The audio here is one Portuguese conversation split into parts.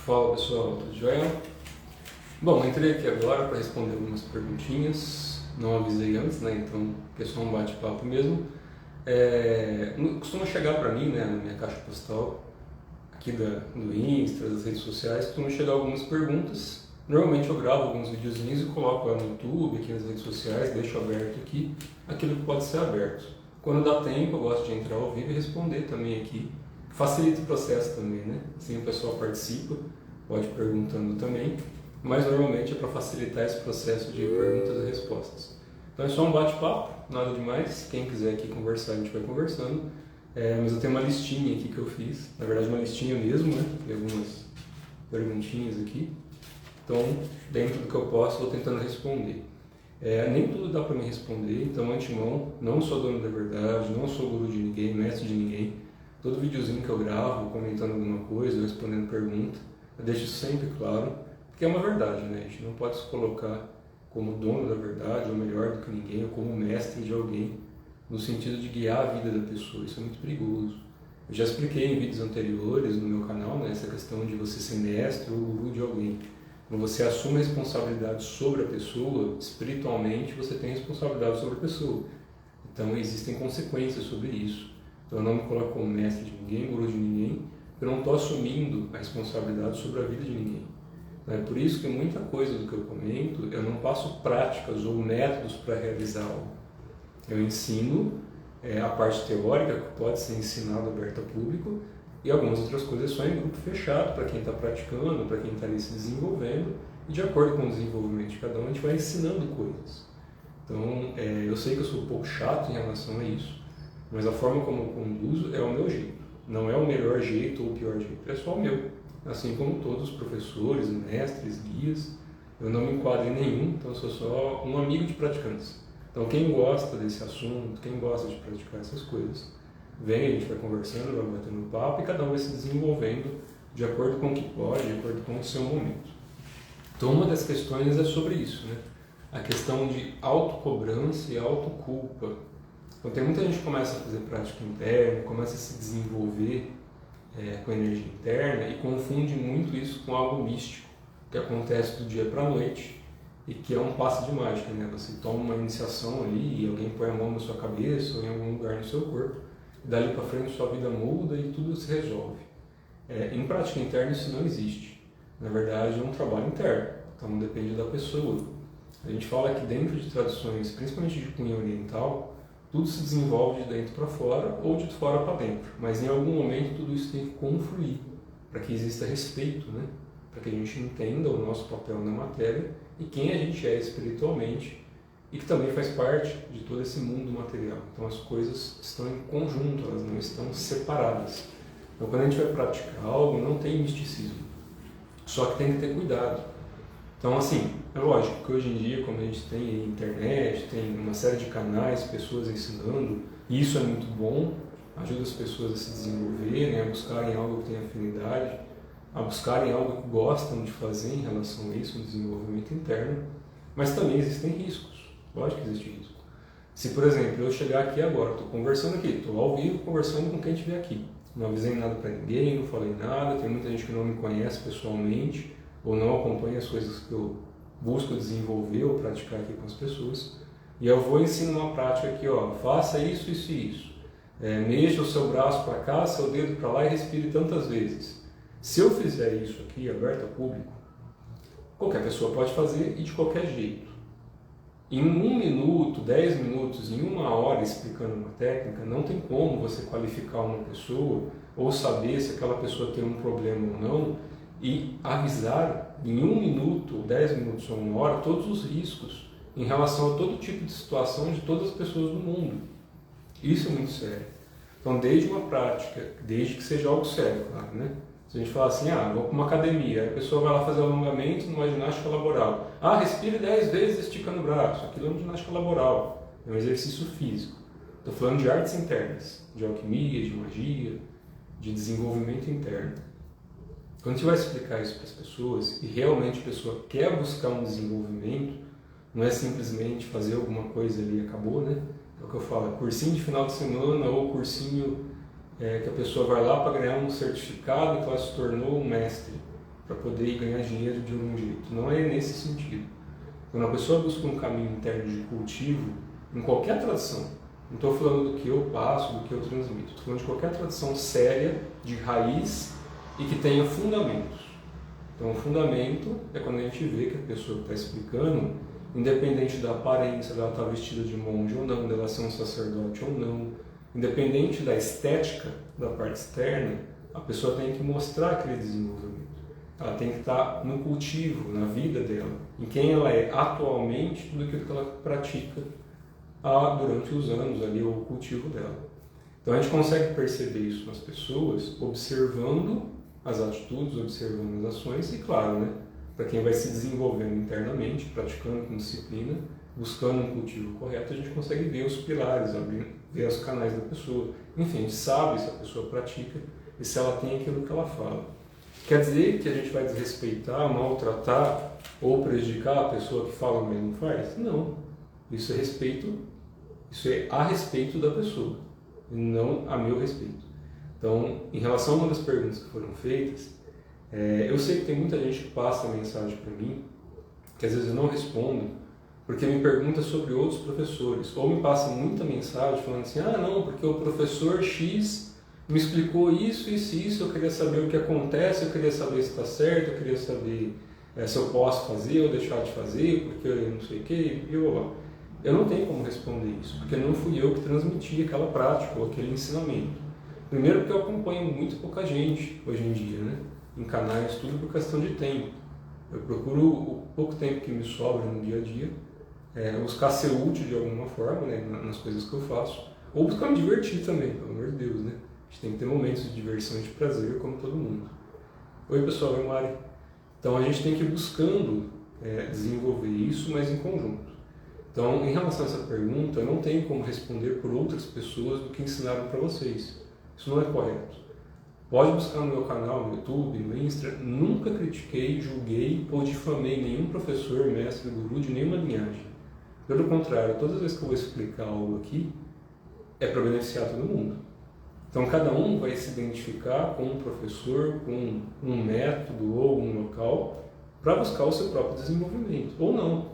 Fala pessoal, tudo jóia? Bom, entrei aqui agora para responder algumas perguntinhas, não avisei antes, né? Então, que é só um bate-papo mesmo. Costuma chegar para mim, né, na minha caixa postal, aqui do Insta, das redes sociais, costuma chegar algumas perguntas. Normalmente eu gravo alguns videozinhos e coloco lá no YouTube, aqui nas redes sociais, deixo aberto aqui, aquilo que pode ser aberto. Quando dá tempo, eu gosto de entrar ao vivo e responder também aqui. Facilita o processo também, né? Assim o pessoal participa, pode ir perguntando também, mas normalmente é para facilitar esse processo de perguntas e respostas. Então é só um bate-papo, nada demais. Quem quiser aqui conversar, a gente vai conversando. Mas eu tenho uma listinha aqui que eu fiz, na verdade uma listinha mesmo, né? Tem algumas perguntinhas aqui. Então, dentro do que eu posso, vou tentando responder. Nem tudo dá para me responder, então, antemão, não sou dono da verdade, não sou guru de ninguém, mestre de ninguém. Todo videozinho que eu gravo, comentando alguma coisa, respondendo pergunta, eu deixo sempre claro, porque é uma verdade, né? A gente não pode se colocar como dono da verdade, ou melhor do que ninguém, ou como mestre de alguém, no sentido de guiar a vida da pessoa. Isso é muito perigoso. Eu já expliquei em vídeos anteriores no meu canal, né, essa questão de você ser mestre ou guru de alguém. Quando você assume a responsabilidade sobre a pessoa, espiritualmente você tem responsabilidade sobre a pessoa. Então existem consequências sobre isso. Então eu não me coloco como mestre de ninguém, guru de ninguém, porque eu não estou assumindo a responsabilidade sobre a vida de ninguém. Então, é por isso que muita coisa do que eu comento, eu não passo práticas ou métodos para realizar algo. Eu ensino a parte teórica, que pode ser ensinada aberta ao público, e algumas outras coisas só em grupo fechado, para quem está praticando, para quem está ali se desenvolvendo, e de acordo com o desenvolvimento de cada um, a gente vai ensinando coisas. Então, eu sei que eu sou um pouco chato em relação a isso, mas a forma como eu conduzo é o meu jeito. Não é o melhor jeito ou o pior jeito, é só o meu. Assim como todos os professores, mestres, guias, eu não me enquadro em nenhum, então eu sou só um amigo de praticantes. Então, quem gosta desse assunto, quem gosta de praticar essas coisas, vem, a gente vai conversando, vai batendo papo e cada um vai se desenvolvendo de acordo com o que pode, de acordo com o seu momento. Então, uma das questões é sobre isso, né? A questão de autocobrança e autoculpa. Então, tem muita gente que começa a fazer prática interna, começa a se desenvolver com energia interna e confunde muito isso com algo místico, que acontece do dia para a noite e que é um passe de mágica, né? Você toma uma iniciação ali e alguém põe a mão na sua cabeça ou em algum lugar no seu corpo, e dali para frente sua vida muda e tudo se resolve. Em prática interna isso não existe. Na verdade é um trabalho interno, então depende da pessoa. A gente fala que dentro de tradições, principalmente de cunho oriental, tudo se desenvolve de dentro para fora ou de fora para dentro, mas em algum momento tudo isso tem que confluir para que exista respeito, né? Para que a gente entenda o nosso papel na matéria e quem a gente é espiritualmente e que também faz parte de todo esse mundo material. Então as coisas estão em conjunto, elas não estão separadas. Então quando a gente vai praticar algo, não tem misticismo, só que tem que ter cuidado. Então assim, é lógico que hoje em dia, como a gente tem internet, tem uma série de canais, pessoas ensinando, e isso é muito bom, ajuda as pessoas a se desenvolverem, a buscarem algo que tenha afinidade, a buscarem algo que gostam de fazer em relação a isso, um desenvolvimento interno, mas também existem riscos, lógico que existe risco. Se, por exemplo, eu chegar aqui agora, estou conversando aqui, estou ao vivo conversando com quem estiver aqui, não avisei nada para ninguém, não falei nada, tem muita gente que não me conhece pessoalmente, ou não acompanha as coisas que eu busco desenvolver ou praticar aqui com as pessoas, e eu vou ensinar uma prática aqui, ó, faça isso, isso e isso. Mexa o seu braço para cá, seu dedo para lá e respire tantas vezes. Se eu fizer isso aqui, aberto ao público, qualquer pessoa pode fazer e de qualquer jeito. Em 1 minuto, 10 minutos, em 1 hora explicando uma técnica, não tem como você qualificar uma pessoa ou saber se aquela pessoa tem um problema ou não e avisar em 1 minuto, 10 minutos ou 1 hora todos os riscos em relação a todo tipo de situação de todas as pessoas do mundo. Isso é muito sério. Então, desde uma prática, desde que seja algo sério, claro, né? Se a gente fala assim, vou para uma academia, a pessoa vai lá fazer alongamento numa ginástica laboral. Respire 10 vezes esticando o braço. Aquilo é uma ginástica laboral, é um exercício físico. Estou falando de artes internas, de alquimia, de magia, de desenvolvimento interno. Quando a gente vai explicar isso para as pessoas, e realmente a pessoa quer buscar um desenvolvimento, não é simplesmente fazer alguma coisa ali e acabou, né? É o que eu falo, cursinho de final de semana ou cursinho que a pessoa vai lá para ganhar um certificado que ela se tornou um mestre. para poder ganhar dinheiro de algum jeito. Não é nesse sentido. Quando a pessoa busca um caminho interno de cultivo, em qualquer tradição, não estou falando do que eu passo, do que eu transmito, estou falando de qualquer tradição séria, de raiz e que tenha fundamentos. Então, o fundamento é quando a gente vê que a pessoa está explicando, independente da aparência, dela estar vestida de monge ou não, dela ser um sacerdote ou não, independente da estética, da parte externa, a pessoa tem que mostrar aquele desenvolvimento. Ela tem que estar no cultivo, na vida dela, em quem ela é atualmente, tudo aquilo que ela pratica durante os anos ali, o cultivo dela. Então a gente consegue perceber isso nas pessoas, observando as atitudes, observando as ações e, claro, né, para quem vai se desenvolvendo internamente, praticando com disciplina, buscando um cultivo correto, a gente consegue ver os pilares, ver os canais da pessoa. Enfim, a gente sabe se a pessoa pratica e se ela tem aquilo que ela fala. Quer dizer que a gente vai desrespeitar, maltratar ou prejudicar a pessoa que fala mas não faz? Não. Isso é a respeito da pessoa, e não a meu respeito. Então, em relação a uma das perguntas que foram feitas, eu sei que tem muita gente que passa a mensagem para mim, que às vezes eu não respondo, porque me pergunta sobre outros professores, ou me passa muita mensagem falando assim, não, porque o professor X me explicou isso, eu queria saber o que acontece, eu queria saber se está certo, eu queria saber se eu posso fazer ou deixar de fazer, porque eu não sei o que, eu não tenho como responder isso, porque não fui eu que transmiti aquela prática ou aquele ensinamento. Primeiro porque eu acompanho muito pouca gente hoje em dia, né? Em canais, tudo por questão de tempo. Eu procuro o pouco tempo que me sobra no dia a dia, buscar ser útil de alguma forma, né, nas coisas que eu faço, ou buscar me divertir também, pelo amor de Deus, né? A gente tem que ter momentos de diversão e de prazer, como todo mundo. Oi pessoal, oi Mari. Então a gente tem que ir buscando desenvolver isso, mas em conjunto. Então, em relação a essa pergunta, eu não tenho como responder por outras pessoas do que ensinaram para vocês. Isso não é correto. Pode buscar no meu canal, no YouTube, no Insta. Nunca critiquei, julguei ou difamei nenhum professor, mestre, guru de nenhuma linhagem. Pelo contrário, todas as vezes que eu vou explicar algo aqui, é para beneficiar todo mundo. Então, cada um vai se identificar com um professor, com um método ou um local para buscar o seu próprio desenvolvimento. Ou não.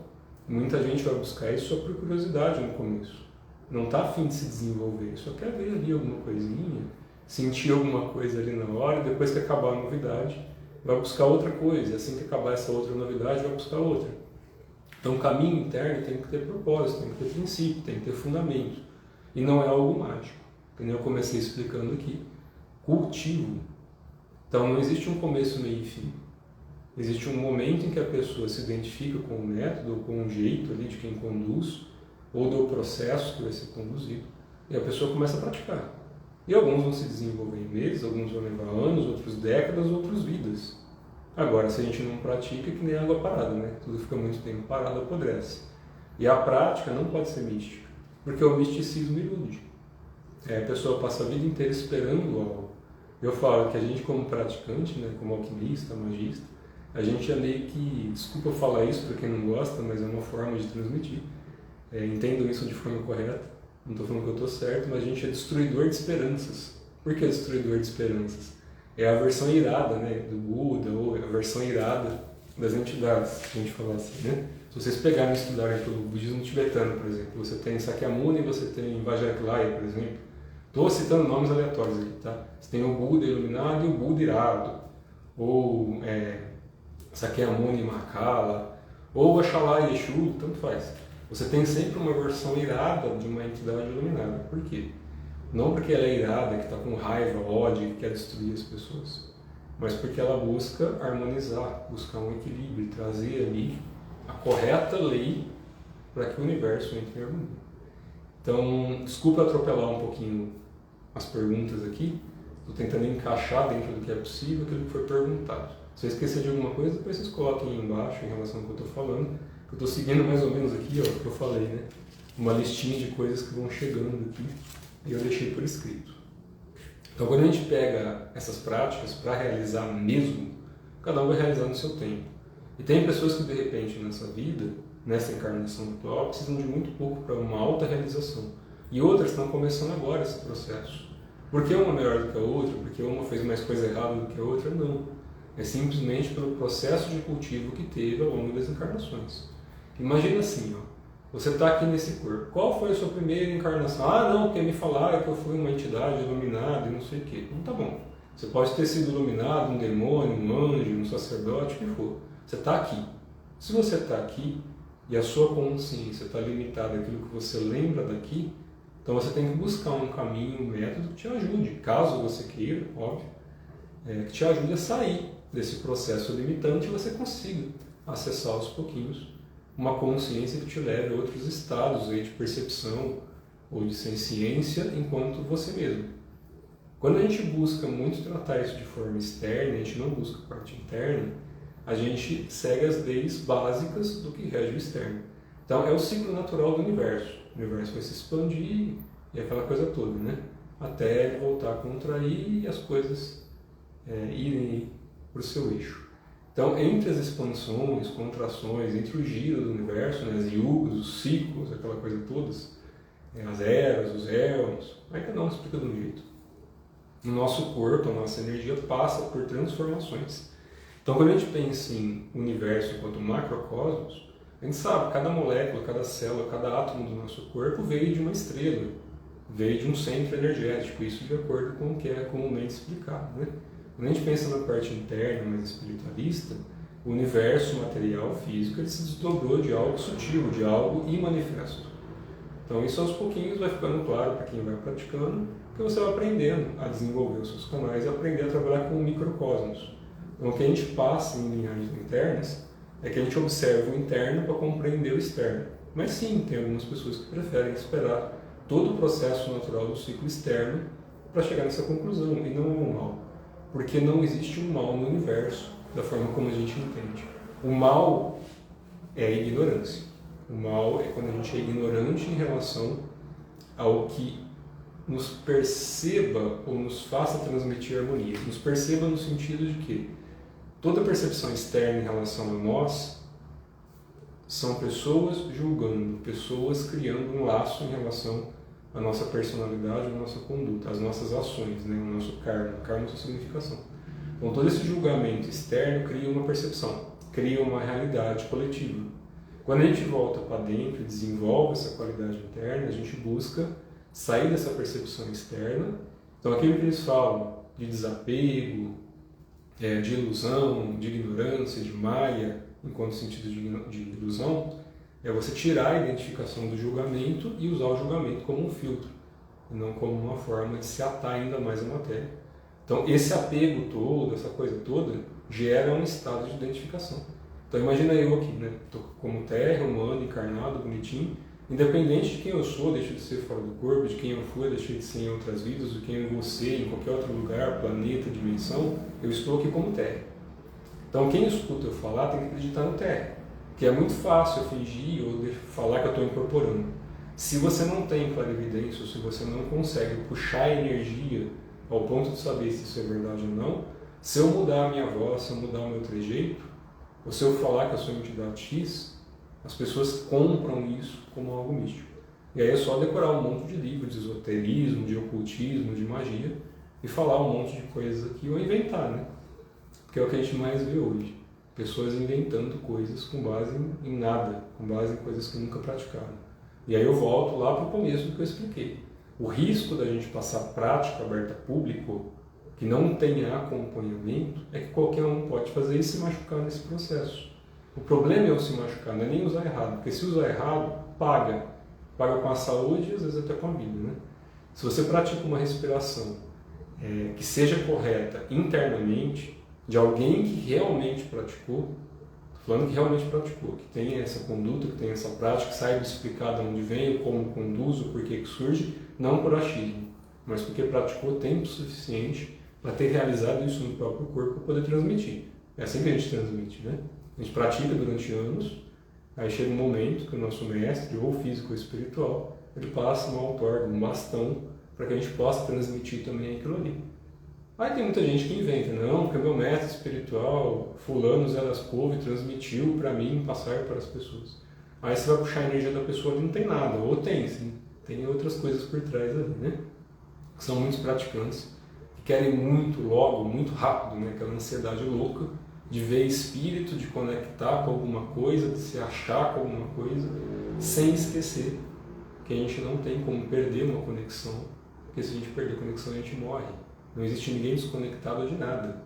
Muita gente vai buscar isso só por curiosidade no começo. Não está a fim de se desenvolver, só quer ver ali alguma coisinha, sentir alguma coisa ali na hora, e depois que acabar a novidade, vai buscar outra coisa. E assim que acabar essa outra novidade, vai buscar outra. Então, o caminho interno tem que ter propósito, tem que ter princípio, tem que ter fundamento. E não é algo mágico. Como eu comecei explicando aqui, cultivo. Então não existe um começo, meio e fim. Existe um momento em que a pessoa se identifica com o método, ou com o jeito ali de quem conduz, ou do processo que vai ser conduzido, e a pessoa começa a praticar. E alguns vão se desenvolver em meses, alguns vão levar anos, outros décadas, outros vidas. Agora, se a gente não pratica, é que nem água parada, né? Tudo fica muito tempo parado, apodrece. E a prática não pode ser mística, porque o misticismo ilude. A pessoa passa a vida inteira esperando algo. Eu falo que a gente, como praticante, né, como alquimista, magista, a gente é meio que, desculpa eu falar isso para quem não gosta, mas é uma forma de transmitir. Entendo isso de forma correta, não estou falando que eu estou certo, mas a gente é destruidor de esperanças. Por que destruidor de esperanças? É a versão irada, né, do Buda, ou a versão irada das entidades, se a gente falar assim, né? Se vocês pegarem e estudarem pelo budismo tibetano, por exemplo, você tem Sakyamuni, você tem Vajrakeya, por exemplo. Estou citando nomes aleatórios aqui, tá? Você tem o Buda iluminado e o Buda irado, ou Sakyamuni Mahakala, ou Oxalá Yeshu, tanto faz. Você tem sempre uma versão irada de uma entidade iluminada. Por quê? Não porque ela é irada, que está com raiva, ódio, que quer destruir as pessoas, mas porque ela busca harmonizar, buscar um equilíbrio, trazer ali a correta lei para que o universo entre em harmonia. Então, desculpa atropelar um pouquinho as perguntas aqui, estou tentando encaixar dentro do que é possível aquilo que foi perguntado. Se eu esquecer de alguma coisa, depois vocês coloquem aí embaixo em relação ao que eu estou falando, eu estou seguindo mais ou menos aqui, ó, o que eu falei, né? Uma listinha de coisas que vão chegando aqui e eu deixei por escrito. Então, quando a gente pega essas práticas para realizar mesmo, cada um vai realizar no seu tempo. E tem pessoas que, de repente, nessa vida, nessa encarnação atual, precisam de muito pouco para uma alta realização. E outras estão começando agora esse processo. Por que uma melhor do que a outra? Porque uma fez mais coisa errada do que a outra? Não. É simplesmente pelo processo de cultivo que teve ao longo das encarnações. Imagina assim, ó, você está aqui nesse corpo. Qual foi a sua primeira encarnação? Ah, não, porque me falaram que eu fui uma entidade iluminada e não sei o quê. Não, tá bom. Você pode ter sido iluminado, um demônio, um anjo, um sacerdote, o que for. Você está aqui. Se você está aqui e a sua consciência está limitada àquilo que você lembra daqui, então você tem que buscar um caminho, um método que te ajude, caso você queira, óbvio, que te ajude a sair desse processo limitante e você consiga acessar aos pouquinhos uma consciência que te leve a outros estados aí de percepção ou de senciência enquanto você mesmo. Quando a gente busca muito tratar isso de forma externa, a gente não busca a parte interna, a gente segue as leis básicas do que rege o externo. Então é o ciclo natural do universo. O universo vai se expandir e aquela coisa toda, né? Até ele voltar a contrair e as coisas irem para o seu eixo. Então, entre as expansões, contrações, entre o giro do universo, né, as yugas, os ciclos, aquela coisa todas, as eras, os éons, aí cada um explica de um jeito. O nosso corpo, a nossa energia passa por transformações. Então, quando a gente pensa em universo enquanto macrocosmos, a gente sabe que cada molécula, cada célula, cada átomo do nosso corpo veio de uma estrela, veio de um centro energético, isso de acordo com o que é comumente explicado, né? Quando a gente pensa na parte interna, mais espiritualista, o universo material, físico, ele se desdobrou de algo sutil, de algo imanifesto. Então isso aos pouquinhos vai ficando claro para quem vai praticando, que você vai aprendendo a desenvolver os seus canais e aprender a trabalhar com microcosmos. Então o que a gente passa em linhagens internas é que a gente observa o interno para compreender o externo. Mas sim, tem algumas pessoas que preferem esperar todo o processo natural do ciclo externo para chegar nessa conclusão, e não o mal. Porque não existe um mal no universo, da forma como a gente entende. O mal é a ignorância. O mal é quando a gente é ignorante em relação ao que nos perceba ou nos faça transmitir harmonia. Nos perceba no sentido de que toda percepção externa em relação a nós são pessoas julgando, pessoas criando um laço em relação à nossa personalidade, à nossa conduta, às nossas ações, né? O nosso karma, karma é sua significação. Então todo esse julgamento externo cria uma percepção, cria uma realidade coletiva. Quando a gente volta para dentro e desenvolve essa qualidade interna, a gente busca sair dessa percepção externa. Então aquilo que eles falam de desapego, de ilusão, de ignorância, de maia, enquanto sentido de ilusão, é você tirar a identificação do julgamento e usar o julgamento como um filtro, e não como uma forma de se atar ainda mais à matéria. Então esse apego todo, essa coisa toda, gera um estado de identificação. Então imagina eu aqui, né? Estou como terra, humano, encarnado, bonitinho, independente de quem eu sou, deixo de ser fora do corpo, de quem eu fui, deixei de ser em outras vidas, de quem eu vou ser em qualquer outro lugar, planeta, dimensão, eu estou aqui como terra. Então quem escuta eu falar tem que acreditar no terra, que é muito fácil eu fingir ou falar que eu estou incorporando. Se você não tem clarividência, ou se você não consegue puxar a energia ao ponto de saber se isso é verdade ou não, se eu mudar a minha voz, se eu mudar o meu trejeito, ou se eu falar que eu sou entidade X, as pessoas compram isso como algo místico. E aí é só decorar um monte de livros de esoterismo, de ocultismo, de magia, e falar um monte de coisas aqui, ou inventar, né? Porque é o que a gente mais vê hoje. Pessoas inventando coisas com base em nada, com base em coisas que nunca praticaram. E aí eu volto lá para o começo do que eu expliquei. O risco da gente passar prática aberta público, que não tenha acompanhamento, é que qualquer um pode fazer e se machucar nesse processo. O problema é eu se machucar, não é nem usar errado, porque se usar errado, paga. Paga com a saúde e às vezes até com a vida, né? Se você pratica uma respiração que seja correta internamente, de alguém que realmente praticou, estou falando que realmente praticou, que tem essa conduta, que tem essa prática, que saiba explicar de onde vem, como conduz, o porquê que surge, não por achismo, mas porque praticou tempo suficiente para ter realizado isso no próprio corpo para poder transmitir. É assim que a gente transmite, né? A gente pratica durante anos, aí chega um momento que o nosso mestre, ou físico ou espiritual, ele passa uma outorga, um bastão, para que a gente possa transmitir também aquilo ali. Aí tem muita gente que inventa, não, porque meu mestre espiritual, fulano, Zé das Couve, transmitiu para mim passar para as pessoas. Aí você vai puxar a energia da pessoa e não tem nada, ou tem, sim, tem outras coisas por trás ali, né? Que são muitos praticantes que querem muito logo, muito rápido, né? Aquela ansiedade louca de ver espírito, de conectar com alguma coisa, de se achar com alguma coisa, sem esquecer que a gente não tem como perder uma conexão, porque se a gente perder a conexão a gente morre. Não existe ninguém desconectado de nada.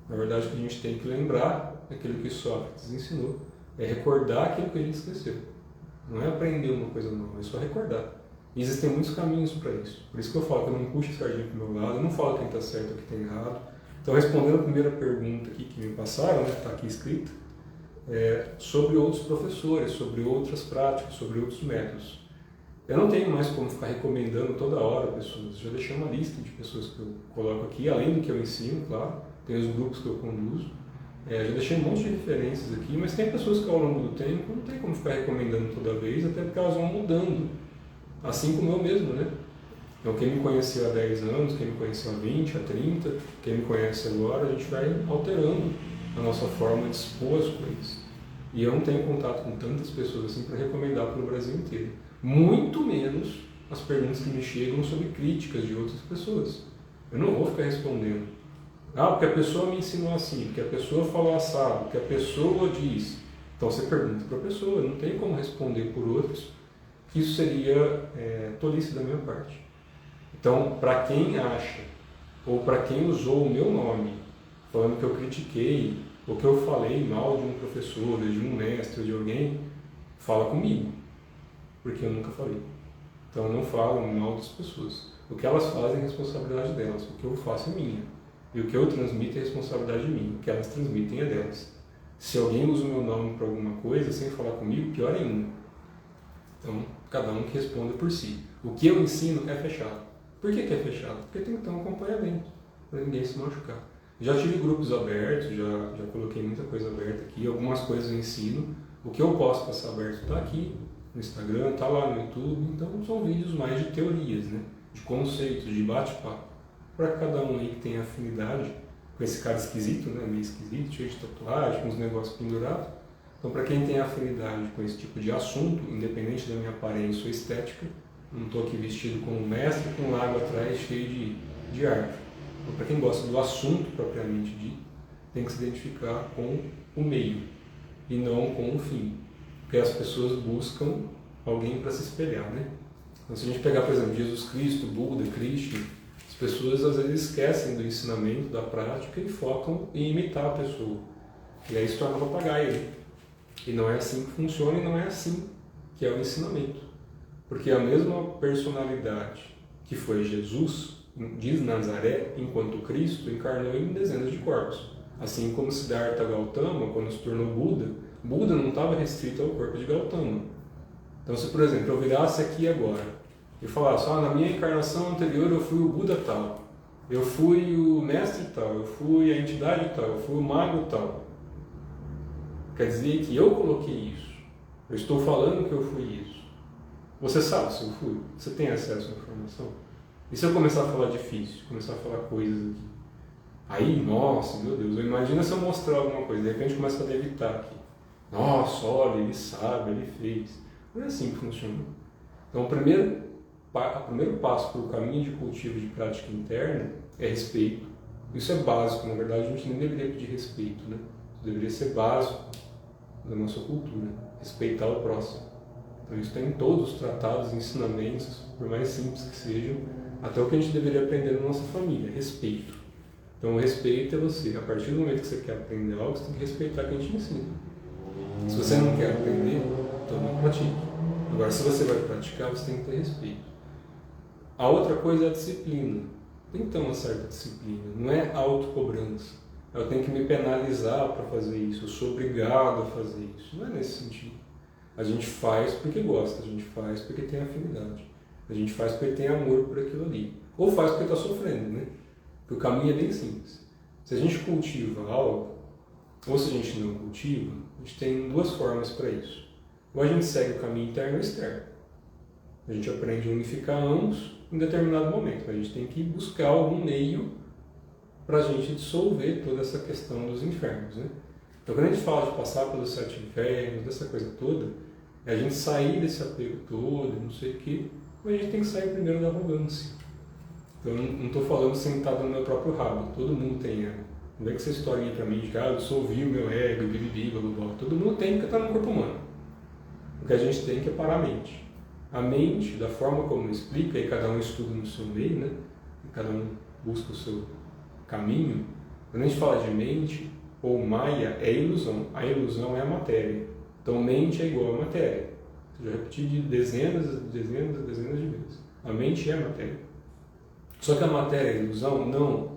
Na verdade, o que a gente tem que lembrar, aquilo que Sócrates ensinou, é recordar aquilo que a gente esqueceu. Não é aprender uma coisa nova, é só recordar. E existem muitos caminhos para isso. Por isso que eu falo que eu não puxo a sardinha para o meu lado, eu não falo quem está certo ou quem está errado. Então, respondendo a primeira pergunta aqui que me passaram, né, que está aqui escrita, sobre outros professores, sobre outras práticas, sobre outros métodos. Eu não tenho mais como ficar recomendando toda hora pessoas. Já deixei uma lista de pessoas que eu coloco aqui, além do que eu ensino, claro. Tem os grupos que eu conduzo. Já deixei um monte de referências aqui, mas tem pessoas que ao longo do tempo não tem como ficar recomendando toda vez, até porque elas vão mudando. Assim como eu mesmo, né? Então, quem me conheceu há 10 anos, quem me conheceu há 20, há 30, quem me conhece agora, a gente vai alterando a nossa forma de expor as coisas. E eu não tenho contato com tantas pessoas assim para recomendar para o Brasil inteiro. Muito menos as perguntas que me chegam sobre críticas de outras pessoas. Eu não vou ficar respondendo. Porque a pessoa me ensinou assim, porque a pessoa falou assado, porque a pessoa diz. Então você pergunta para a pessoa, não tem como responder por outros. Isso seria tolice da minha parte. Então, para quem acha, ou para quem usou o meu nome, falando que eu critiquei, ou que eu falei mal de um professor, de um mestre, de alguém, fala comigo, porque eu nunca falei. Então, não falam mal das pessoas. O que elas fazem é responsabilidade delas, o que eu faço é minha. E o que eu transmito é responsabilidade minha, o que elas transmitem é delas. Se alguém usa o meu nome para alguma coisa, sem falar comigo, pior ainda. Então, cada um que responda por si. O que eu ensino é fechado. Por que é fechado? Porque tem que ter um acompanhamento, para ninguém se machucar. Já tive grupos abertos, já coloquei muita coisa aberta aqui, algumas coisas eu ensino. O que eu posso passar aberto está aqui no Instagram, está lá no YouTube. Então, são vídeos mais de teorias, né? De conceitos, de bate-papo. Para cada um aí que tem afinidade com esse cara esquisito, né? Meio esquisito, cheio de tatuagem, com os negócios pendurados. Então, para quem tem afinidade com esse tipo de assunto, independente da minha aparência ou estética, não estou aqui vestido como mestre com um lago atrás cheio de arte. Então, para quem gosta do assunto propriamente dito, tem que se identificar com o meio e não com o fim. Porque as pessoas buscam alguém para se espelhar, né? Então, se a gente pegar, por exemplo, Jesus Cristo, Buda, Krishna, as pessoas às vezes esquecem do ensinamento, da prática e focam em imitar a pessoa. E aí se torna papagaio, né? E não é assim que funciona e não é assim que é o ensinamento. Porque a mesma personalidade que foi Jesus, diz Nazaré, enquanto Cristo, encarnou em dezenas de corpos. Assim como Siddhartha Gautama, quando se tornou Buda, Buda não estava restrito ao corpo de Gautama. Então, se por exemplo eu virasse aqui agora e falasse, na minha encarnação anterior eu fui o Buda tal, eu fui o mestre tal, eu fui a entidade tal, eu fui o mago tal. Quer dizer que eu coloquei isso. Eu estou falando que eu fui isso. Você sabe se eu fui? Você tem acesso à informação? E se eu começar a falar difícil, começar a falar coisas aqui? Aí, nossa, meu Deus, imagina se eu mostrar alguma coisa, de repente começa a levitar aqui. Nossa, olha, ele sabe, ele fez. Não é assim que funciona. Então, o primeiro passo para o caminho de cultivo de prática interna é respeito. Isso é básico, na verdade a gente nem deveria pedir respeito, né? Isso deveria ser básico da nossa cultura, respeitar o próximo. Então isso tem em todos os tratados, ensinamentos, por mais simples que sejam, até o que a gente deveria aprender na nossa família, respeito. Então o respeito é você, a partir do momento que você quer aprender algo, você tem que respeitar quem te ensina. Se você não quer aprender, então não pratique. Agora, se você vai praticar, você tem que ter respeito. A outra coisa é a disciplina. Tem que ter uma certa disciplina, não é autocobrança. Eu tenho que me penalizar para fazer isso, eu sou obrigado a fazer isso. Não é nesse sentido. A gente faz porque gosta, a gente faz porque tem afinidade. A gente faz porque tem amor por aquilo ali. Ou faz porque está sofrendo, né? Porque o caminho é bem simples. Se a gente cultiva algo, ou se a gente não cultiva, a gente tem duas formas para isso. Ou a gente segue o caminho interno ou externo. A gente aprende a unificar ambos em determinado momento. A gente tem que buscar algum meio para a gente dissolver toda essa questão dos infernos, né? Então, quando a gente fala de passar pelos 7 infernos, dessa coisa toda, é a gente sair desse apego todo, não sei o quê, mas a gente tem que sair primeiro da arrogância. Então eu não estou falando sentado no meu próprio rabo, todo mundo tem ego. Não é que essa historinha para mim de que eu sou ouvir o meu ego, bibibi, blá blá blá. Todo mundo tem porque está no corpo humano. O que a gente tem que é parar a mente. A mente, da forma como explica, e cada um estuda no seu meio, né? E cada um busca o seu caminho. Quando a gente fala de mente ou Maya, é ilusão. A ilusão é a matéria. Então mente é igual a matéria. Eu já repeti de dezenas de vezes. A mente é matéria. Só que a matéria é ilusão? Não.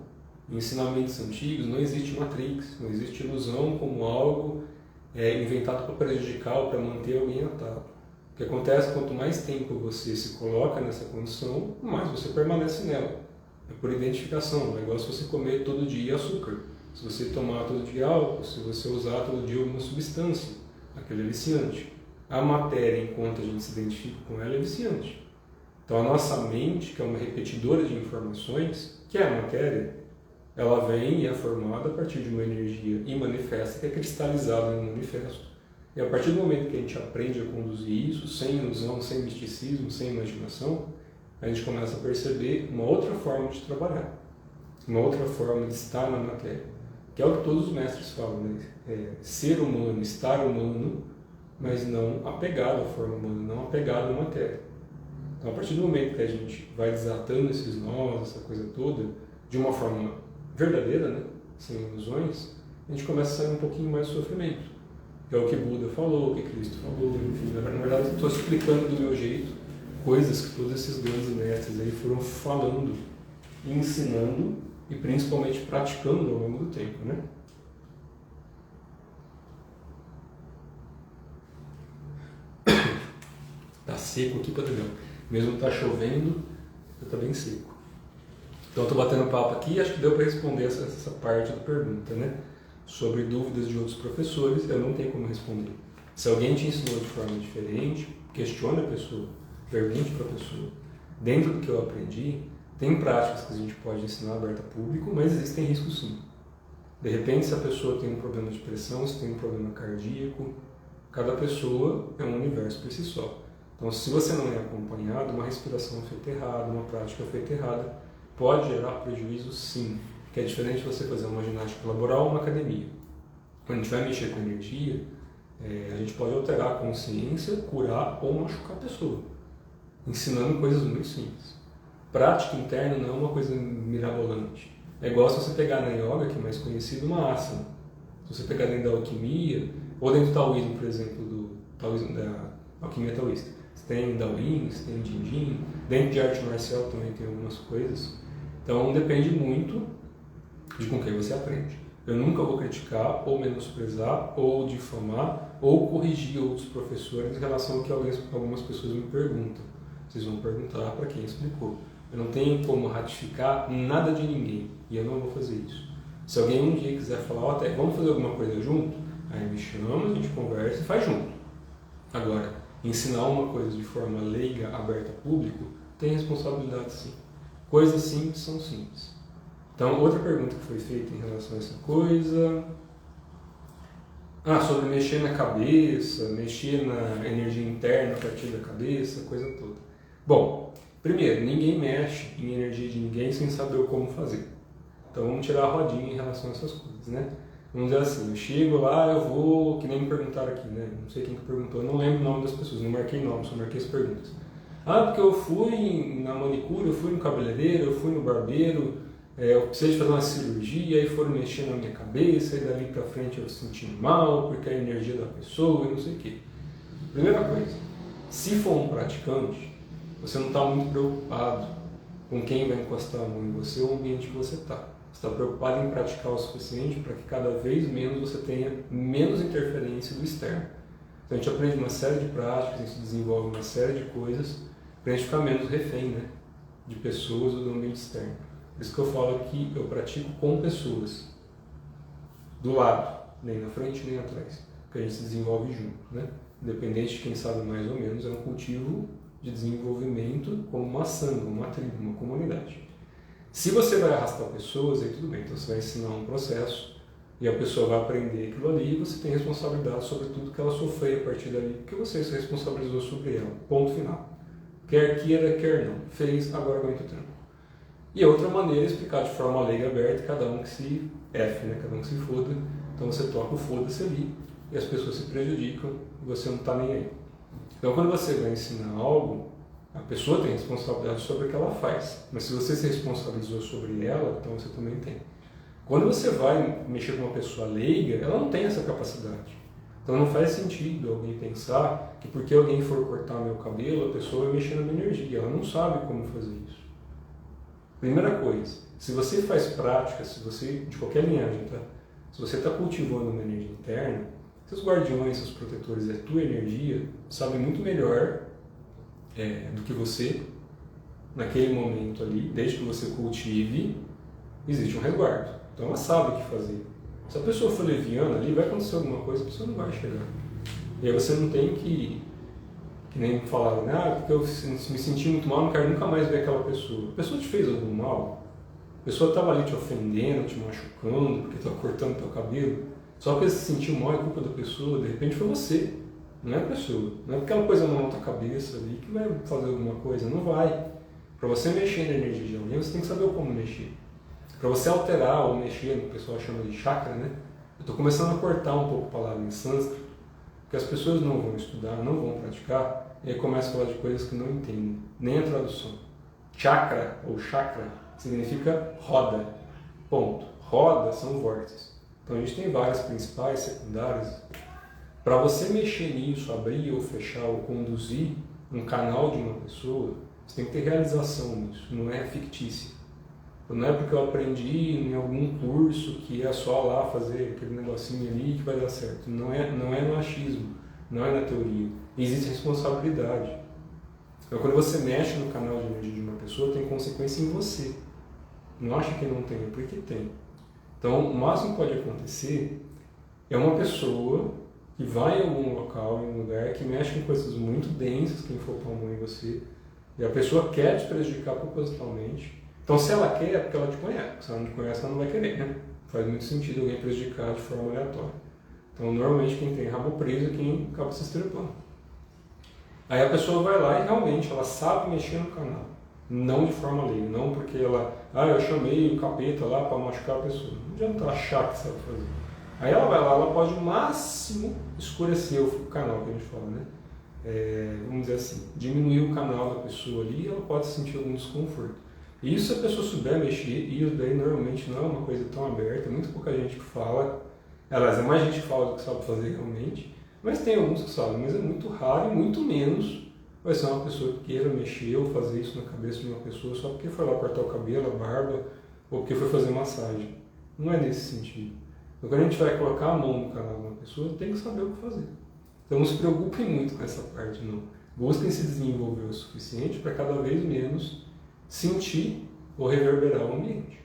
Em ensinamentos antigos não existe matrix, não existe ilusão como algo inventado para prejudicar ou para manter alguém atado. O que acontece, quanto mais tempo você se coloca nessa condição, mais você permanece nela. É por identificação, é igual se você comer todo dia açúcar. Se você tomar todo dia álcool, se você usar todo dia alguma substância, aquele é viciante. A matéria, enquanto a gente se identifica com ela, é viciante. Então a nossa mente, que é uma repetidora de informações, que é a matéria, ela vem e é formada a partir de uma energia imanifesta, que é cristalizada no manifesto. E a partir do momento que a gente aprende a conduzir isso, sem ilusão, sem misticismo, sem imaginação, a gente começa a perceber uma outra forma de trabalhar, uma outra forma de estar na matéria, que é o que todos os mestres falam, né? Ser humano, estar humano, mas não apegado à forma humana, não apegado à matéria. Então, a partir do momento que a gente vai desatando esses nós, essa coisa toda, de uma forma verdadeira, né? Sem ilusões, a gente começa a sair um pouquinho mais do sofrimento. Que é o que Buda falou, o que Cristo falou, enfim, na verdade, estou explicando do meu jeito coisas que todos esses grandes mestres aí foram falando, ensinando e principalmente praticando ao longo do tempo, né? Tá seco aqui, Padrão. Mesmo tá chovendo, tá bem seco. Então eu tô batendo papo aqui e acho que deu para responder essa parte da pergunta, né? Sobre dúvidas de outros professores, eu não tenho como responder. Se alguém te ensinou de forma diferente, questione a pessoa, pergunte para a pessoa. Dentro do que eu aprendi, tem práticas que a gente pode ensinar aberta a público, mas existem riscos sim. De repente, se a pessoa tem um problema de pressão, se tem um problema cardíaco, cada pessoa é um universo por si só. Então, se você não é acompanhado, uma respiração feita errada, uma prática feita errada, pode gerar prejuízo sim, que é diferente de você fazer uma ginástica laboral ou uma academia. Quando a gente vai mexer com energia, a gente pode alterar a consciência, curar ou machucar a pessoa, ensinando coisas muito simples. Prática interna não é uma coisa mirabolante. É igual se você pegar na yoga, que é mais conhecido, uma asana. Se você pegar dentro da alquimia, ou dentro do taoísmo, por exemplo, do taoísmo, da alquimia taoísta. Você tem Daoyin, você tem Jin Jin, dentro de arte marcial também tem algumas coisas. Então depende muito de com quem você aprende. Eu nunca vou criticar, ou menosprezar, ou difamar, ou corrigir outros professores em relação ao que algumas pessoas me perguntam. Vocês vão perguntar para quem explicou. Eu não tenho como ratificar nada de ninguém, e eu não vou fazer isso. Se alguém um dia quiser falar, vamos fazer alguma coisa junto? Aí me chama, a gente conversa e faz junto. Agora, ensinar uma coisa de forma leiga, aberta ao público, tem responsabilidade sim. Coisas simples são simples. Então, outra pergunta que foi feita em relação a essa coisa... sobre mexer na cabeça, mexer na energia interna a partir da cabeça, coisa toda. Bom, primeiro, ninguém mexe em energia de ninguém sem saber como fazer. Então, vamos tirar a rodinha em relação a essas coisas, né? Vamos dizer assim, eu chego lá, eu vou, que nem me perguntaram aqui, né? Não sei quem que perguntou, eu não lembro o nome das pessoas, não marquei nome, só marquei as perguntas. Porque eu fui na manicure, eu fui no cabeleireiro, eu fui no barbeiro, eu precisei de fazer uma cirurgia, aí foram mexendo na minha cabeça, e dali pra frente eu senti mal, porque a energia da pessoa e não sei o quê. Primeira coisa, se for um praticante, você não está muito preocupado com quem vai encostar a mão em você ou o ambiente que você está. Você está preocupado em praticar o suficiente para que cada vez menos você tenha menos interferência do externo. Então a gente aprende uma série de práticas, a gente desenvolve uma série de coisas para a gente ficar menos refém, né, de pessoas ou do ambiente externo. Por isso que eu falo que eu pratico com pessoas, do lado, nem na frente nem atrás, que a gente se desenvolve junto, né? Independente de quem sabe mais ou menos, é um cultivo de desenvolvimento como uma sangha, uma tribo, uma comunidade. Se você vai arrastar pessoas, aí tudo bem, então você vai ensinar um processo e a pessoa vai aprender aquilo ali e você tem responsabilidade sobre tudo que ela sofreu a partir dali, porque você se responsabilizou sobre ela, ponto final. Quer queira, quer não. Fez, agora aguenta o tranco. E a outra maneira é explicar de forma leiga aberta, cada um que se né? Cada um que se foda. Então você toca o foda-se ali e as pessoas se prejudicam e você não está nem aí. Então quando você vai ensinar algo, a pessoa tem responsabilidade sobre o que ela faz. Mas se você se responsabilizou sobre ela, então você também tem. Quando você vai mexer com uma pessoa leiga, ela não tem essa capacidade. Então não faz sentido alguém pensar que porque alguém for cortar meu cabelo, a pessoa vai mexer na minha energia. Ela não sabe como fazer isso. Primeira coisa, se você faz prática, se você, de qualquer linhagem, tá? Se você está cultivando uma energia interna, seus guardiões, seus protetores, a tua energia, sabem muito melhor do que você, naquele momento ali, desde que você cultive, existe um resguardo. Então ela sabe o que fazer. Se a pessoa for leviana ali, vai acontecer alguma coisa, a pessoa não vai chegar. E aí você não tem que nem falaram, né? Porque eu me senti muito mal, não quero nunca mais ver aquela pessoa. A pessoa te fez algum mal? A pessoa estava ali te ofendendo, te machucando, porque estava cortando teu cabelo. Só porque você se sentiu mal é culpa da pessoa, de repente foi você, não é a pessoa. Não é porque ela pôs a mão na tua cabeça ali que vai fazer alguma coisa, não vai. Para você mexer na energia de alguém, você tem que saber como mexer. Para você alterar ou mexer, o pessoal chama de chakra, né? Eu estou começando a cortar um pouco a palavra em sânscrito, porque as pessoas não vão estudar, não vão praticar, e aí começam a falar de coisas que não entendem, nem a tradução. Chakra, ou chakra, significa roda. Ponto. Roda são vórtices. Então a gente tem várias principais, secundárias. Para você mexer nisso, abrir ou fechar ou conduzir um canal de uma pessoa, você tem que ter realização nisso, não é fictícia. Não é porque eu aprendi em algum curso que é só lá fazer aquele negocinho ali que vai dar certo. Não é no achismo, não é na teoria. Existe responsabilidade. Então, quando você mexe no canal de energia de uma pessoa, tem consequência em você. Não acha que não tem, é porque tem. Então, o máximo que pode acontecer é uma pessoa que vai em algum local, em um lugar, que mexe com coisas muito densas, que enfocam a mão em você, e a pessoa quer te prejudicar propositalmente. Então, se ela quer, é porque ela te conhece. Se ela não te conhece, ela não vai querer, né? Faz muito sentido alguém prejudicar de forma aleatória. Então, normalmente, quem tem rabo preso é quem acaba se estrepando. Aí a pessoa vai lá e realmente ela sabe mexer no canal. Não de forma leiga, não porque ela... eu chamei o capeta lá para machucar a pessoa. Não adianta achar que sabe fazer. Aí ela vai lá, ela pode o máximo escurecer o canal que a gente fala, né? Vamos dizer assim, diminuir o canal da pessoa ali e ela pode sentir algum desconforto. Isso se a pessoa souber mexer, e isso daí normalmente não é uma coisa tão aberta, muito pouca gente que fala, aliás, é mais gente que fala do que sabe fazer realmente, mas tem alguns que sabem, mas é muito raro e muito menos vai ser uma pessoa que queira mexer ou fazer isso na cabeça de uma pessoa só porque foi lá cortar o cabelo, a barba, ou porque foi fazer massagem. Não é nesse sentido. Então, quando a gente vai colocar a mão no canal de uma pessoa, tem que saber o que fazer. Então não se preocupem muito com essa parte, não. Busquem se desenvolver o suficiente para cada vez menos sentir ou reverberar o ambiente.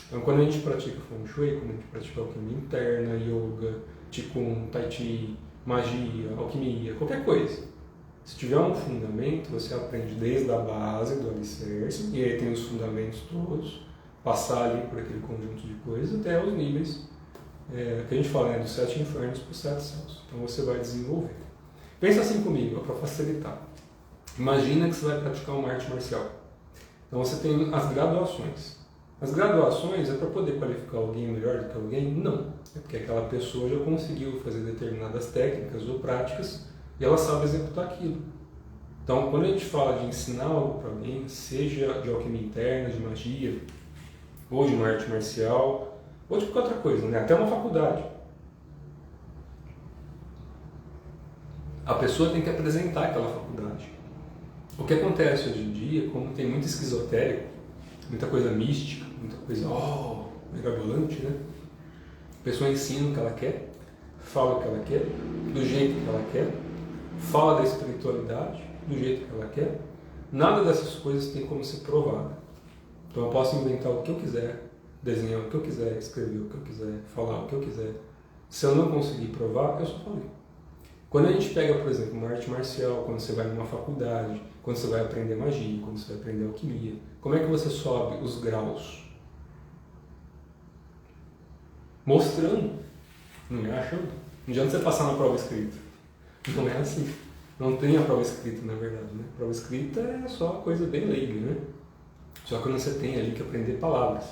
Então, quando a gente pratica Feng Shui, quando a gente pratica alquimia interna, yoga, Qigong, Tai Chi, magia, alquimia, qualquer coisa, se tiver um fundamento, você aprende desde a base do alicerce, e aí tem os fundamentos todos, passar ali por aquele conjunto de coisas até os níveis que a gente fala, né, dos 7 infernos para os 7 céus. Então você vai desenvolver. Pensa assim comigo, para facilitar. Imagina que você vai praticar uma arte marcial. Então você tem as graduações. As graduações é para poder qualificar alguém melhor do que alguém? Não. É porque aquela pessoa já conseguiu fazer determinadas técnicas ou práticas e ela sabe executar aquilo. Então, quando a gente fala de ensinar algo para alguém, seja de alquimia interna, de magia, ou de uma arte marcial, ou de qualquer outra coisa, né? Até uma faculdade, a pessoa tem que apresentar aquela faculdade. O que acontece hoje em dia, como tem muito esquizotérico, muita coisa mística, muita coisa mirabolante, né? A pessoa ensina o que ela quer, fala o que ela quer, do jeito que ela quer, fala da espiritualidade, do jeito que ela quer. Nada dessas coisas tem como ser provado. Então eu posso inventar o que eu quiser, desenhar o que eu quiser, escrever o que eu quiser, falar o que eu quiser. Se eu não conseguir provar, eu só falei. Quando a gente pega, por exemplo, uma arte marcial, quando você vai numa faculdade, quando você vai aprender magia, quando você vai aprender alquimia, como é que você sobe os graus? Mostrando, não é achando. Não adianta você passar na prova escrita. Não é assim. Não tem a prova escrita, na verdade, né? A prova escrita é só coisa bem leiga, né? Só que quando você tem ali que aprender palavras,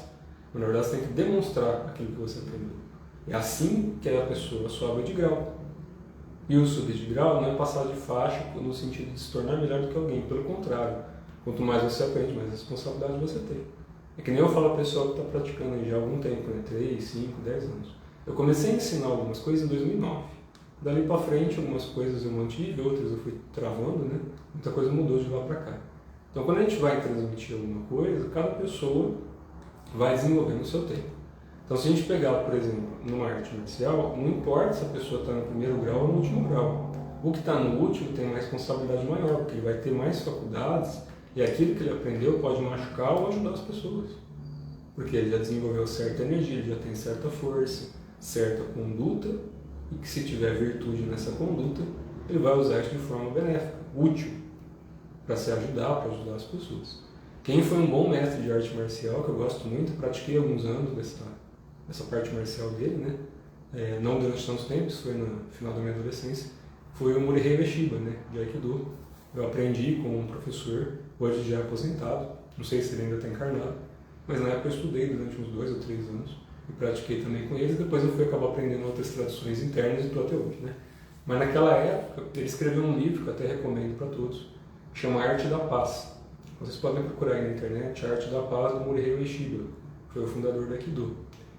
na verdade você tem que demonstrar aquilo que você aprendeu. É assim que a pessoa sobe de grau. E o subir de grau não é passar de faixa no sentido de se tornar melhor do que alguém. Pelo contrário, quanto mais você aprende, mais responsabilidade você tem. É que nem eu falo ao pessoal que está praticando aí já há algum tempo, né? 3, 5, 10 anos. Eu comecei a ensinar algumas coisas em 2009. Dali para frente, algumas coisas eu mantive, outras eu fui travando, né? Muita coisa mudou de lá para cá. Então, quando a gente vai transmitir alguma coisa, cada pessoa vai desenvolvendo o seu tempo. Então, se a gente pegar, por exemplo, numa arte marcial, não importa se a pessoa está no primeiro grau ou no último grau. O que está no último tem uma responsabilidade maior, porque ele vai ter mais faculdades e aquilo que ele aprendeu pode machucar ou ajudar as pessoas. Porque ele já desenvolveu certa energia, ele já tem certa força, certa conduta, e que se tiver virtude nessa conduta, ele vai usar isso de forma benéfica, útil, para se ajudar, para ajudar as pessoas. Quem foi um bom mestre de arte marcial, que eu gosto muito, pratiquei alguns anos dessa parte marcial dele, né? Não durante tantos tempos, foi no final da minha adolescência, foi o Morihei Ueshiba, né? De Aikido. Eu aprendi com um professor, hoje já aposentado, não sei se ele ainda está encarnado, mas na época eu estudei durante uns 2 ou 3 anos e pratiquei também com eles, e depois eu fui acabar aprendendo outras tradições internas e estou até hoje, né? Mas naquela época ele escreveu um livro que eu até recomendo para todos, que chama Arte da Paz. Vocês podem procurar aí na internet, Arte da Paz do Morihei Ueshiba, que foi o fundador do Aikido.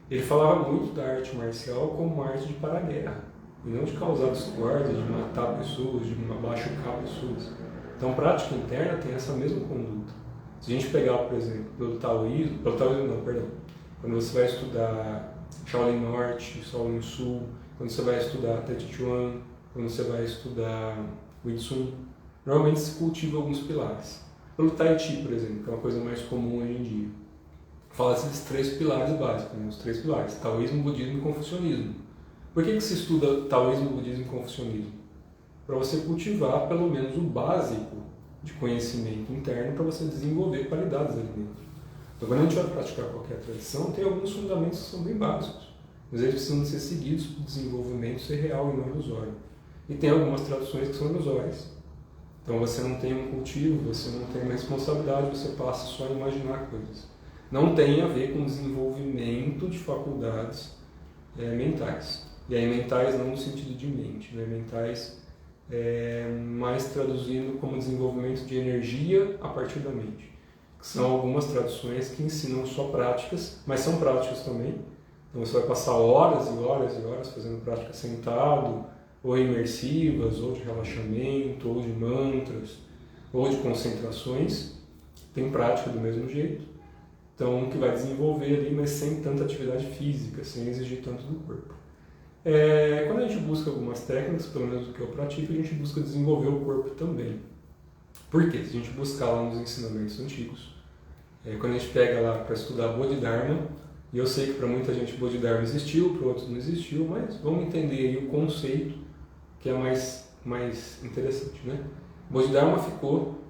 Ele falava muito da arte marcial como uma arte de parar a guerra, e não de causar discórdia, de matar pessoas, de machucar pessoas. Então, prática interna tem essa mesma conduta. Se a gente pegar, por exemplo, pelo taoísmo, quando você vai estudar Shaolin Norte, Shaolin Sul, quando você vai estudar Tai Chi Chuan, quando você vai estudar Wing Chun, normalmente se cultiva alguns pilares. Pelo Tai Chi, por exemplo, que é uma coisa mais comum hoje em dia, fala-se desses 3 pilares básicos, né? Os 3 pilares, taoísmo, budismo e confucionismo. Por que se estuda taoísmo, budismo e confucionismo? Para você cultivar pelo menos o básico de conhecimento interno para você desenvolver qualidades ali dentro. Então, quando a gente vai praticar qualquer tradição, tem alguns fundamentos que são bem básicos, mas eles precisam ser seguidos para o desenvolvimento ser real e não ilusório. E tem algumas tradições que são ilusórias. Então você não tem um cultivo, você não tem uma responsabilidade, você passa só a imaginar coisas. Não tem a ver com desenvolvimento de faculdades mentais. E aí mentais não no sentido de mente, né? Mentais mais traduzindo como desenvolvimento de energia a partir da mente. Que são algumas traduções que ensinam só práticas, mas são práticas também. Então você vai passar horas e horas e horas fazendo prática sentado, ou imersivas, ou de relaxamento, ou de mantras, ou de concentrações. Tem prática do mesmo jeito. Então, que vai desenvolver ali, mas sem tanta atividade física, sem exigir tanto do corpo. Quando a gente busca algumas técnicas, pelo menos o que eu pratico, a gente busca desenvolver o corpo também. Por quê? Se a gente buscar lá nos ensinamentos antigos, quando a gente pega lá para estudar Bodhidharma, e eu sei que para muita gente Bodhidharma existiu, para outros não existiu, mas vamos entender aí o conceito que é mais interessante, né? Bodhidharma ficou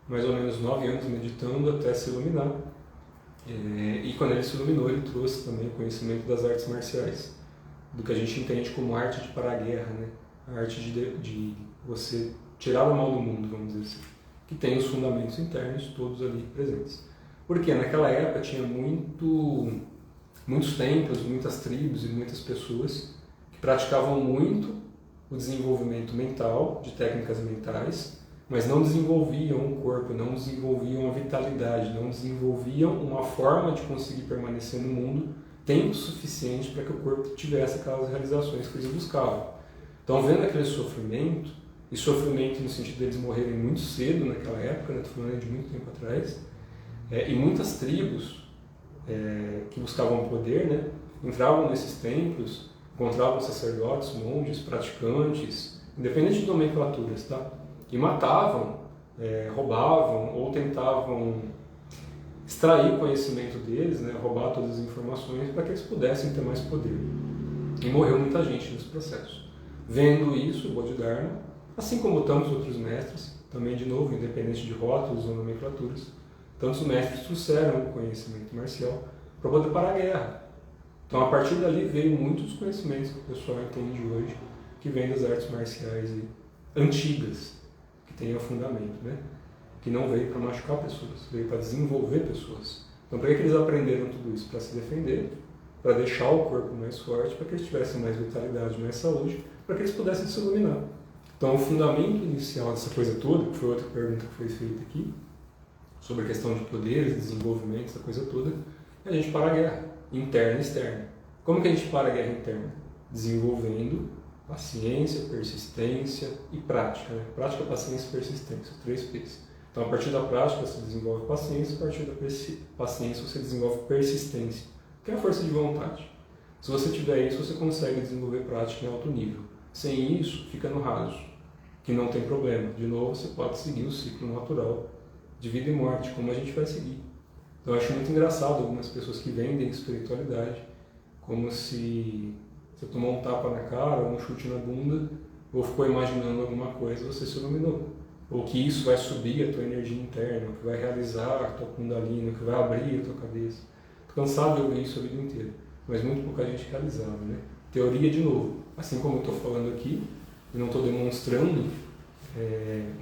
mais ou menos 9 anos meditando até se iluminar. E quando ele se iluminou, ele trouxe também o conhecimento das artes marciais, do que a gente entende como arte de parar a guerra, né? A arte de você tirar o mal do mundo, vamos dizer assim, que tem os fundamentos internos todos ali presentes. Porque naquela época tinha muitos templos, muitas tribos e muitas pessoas que praticavam muito o desenvolvimento mental, de técnicas mentais, mas não desenvolviam o corpo, não desenvolviam a vitalidade, não desenvolviam uma forma de conseguir permanecer no mundo tempo suficiente para que o corpo tivesse aquelas realizações que eles buscavam. Então, vendo aquele sofrimento, e sofrimento no sentido deles morrerem muito cedo naquela época, estou falando de muito tempo atrás, e muitas tribos que buscavam poder, né, entravam nesses templos, encontravam sacerdotes, monges, praticantes, independente de nomenclaturas, tá? E matavam, roubavam ou tentavam extrair o conhecimento deles, né, roubar todas as informações para que eles pudessem ter mais poder. E morreu muita gente nesse processo. Vendo isso, o Bodhidharma, assim como tantos outros mestres, também de novo, independente de rótulos ou nomenclaturas, tantos mestres trouxeram o conhecimento marcial para poder parar a guerra. Então, a partir dali veio muitos conhecimentos que o pessoal entende hoje, que vêm das artes marciais antigas, que têm o fundamento, né? que não veio para machucar pessoas, veio para desenvolver pessoas. Então, para que eles aprenderam tudo isso? Para se defender, para deixar o corpo mais forte, para que eles tivessem mais vitalidade, mais saúde, para que eles pudessem se iluminar. Então, o fundamento inicial dessa coisa toda, que foi outra pergunta que foi feita aqui, sobre a questão de poderes, desenvolvimento, essa coisa toda, é a gente parar a guerra, interna e externa. Como que a gente para a guerra interna? Desenvolvendo paciência, persistência e prática. Né? Prática, paciência e persistência, 3 P's. Então, a partir da prática, você desenvolve paciência, a partir da paciência, você desenvolve persistência, que é a força de vontade. Se você tiver isso, você consegue desenvolver prática em alto nível. Sem isso, fica no raso, que não tem problema. De novo, você pode seguir o ciclo natural de vida e morte, como a gente vai seguir. Então, eu acho muito engraçado algumas pessoas que vendem espiritualidade como se você tomou um tapa na cara, um chute na bunda, ou ficou imaginando alguma coisa, você se iluminou. Ou que isso vai subir a tua energia interna, que vai realizar a tua kundalini, que vai abrir a tua cabeça. Estou cansado de ouvir isso a vida inteira, mas muito pouca gente realizava, né? Teoria, de novo, assim como eu estou falando aqui, e não estou demonstrando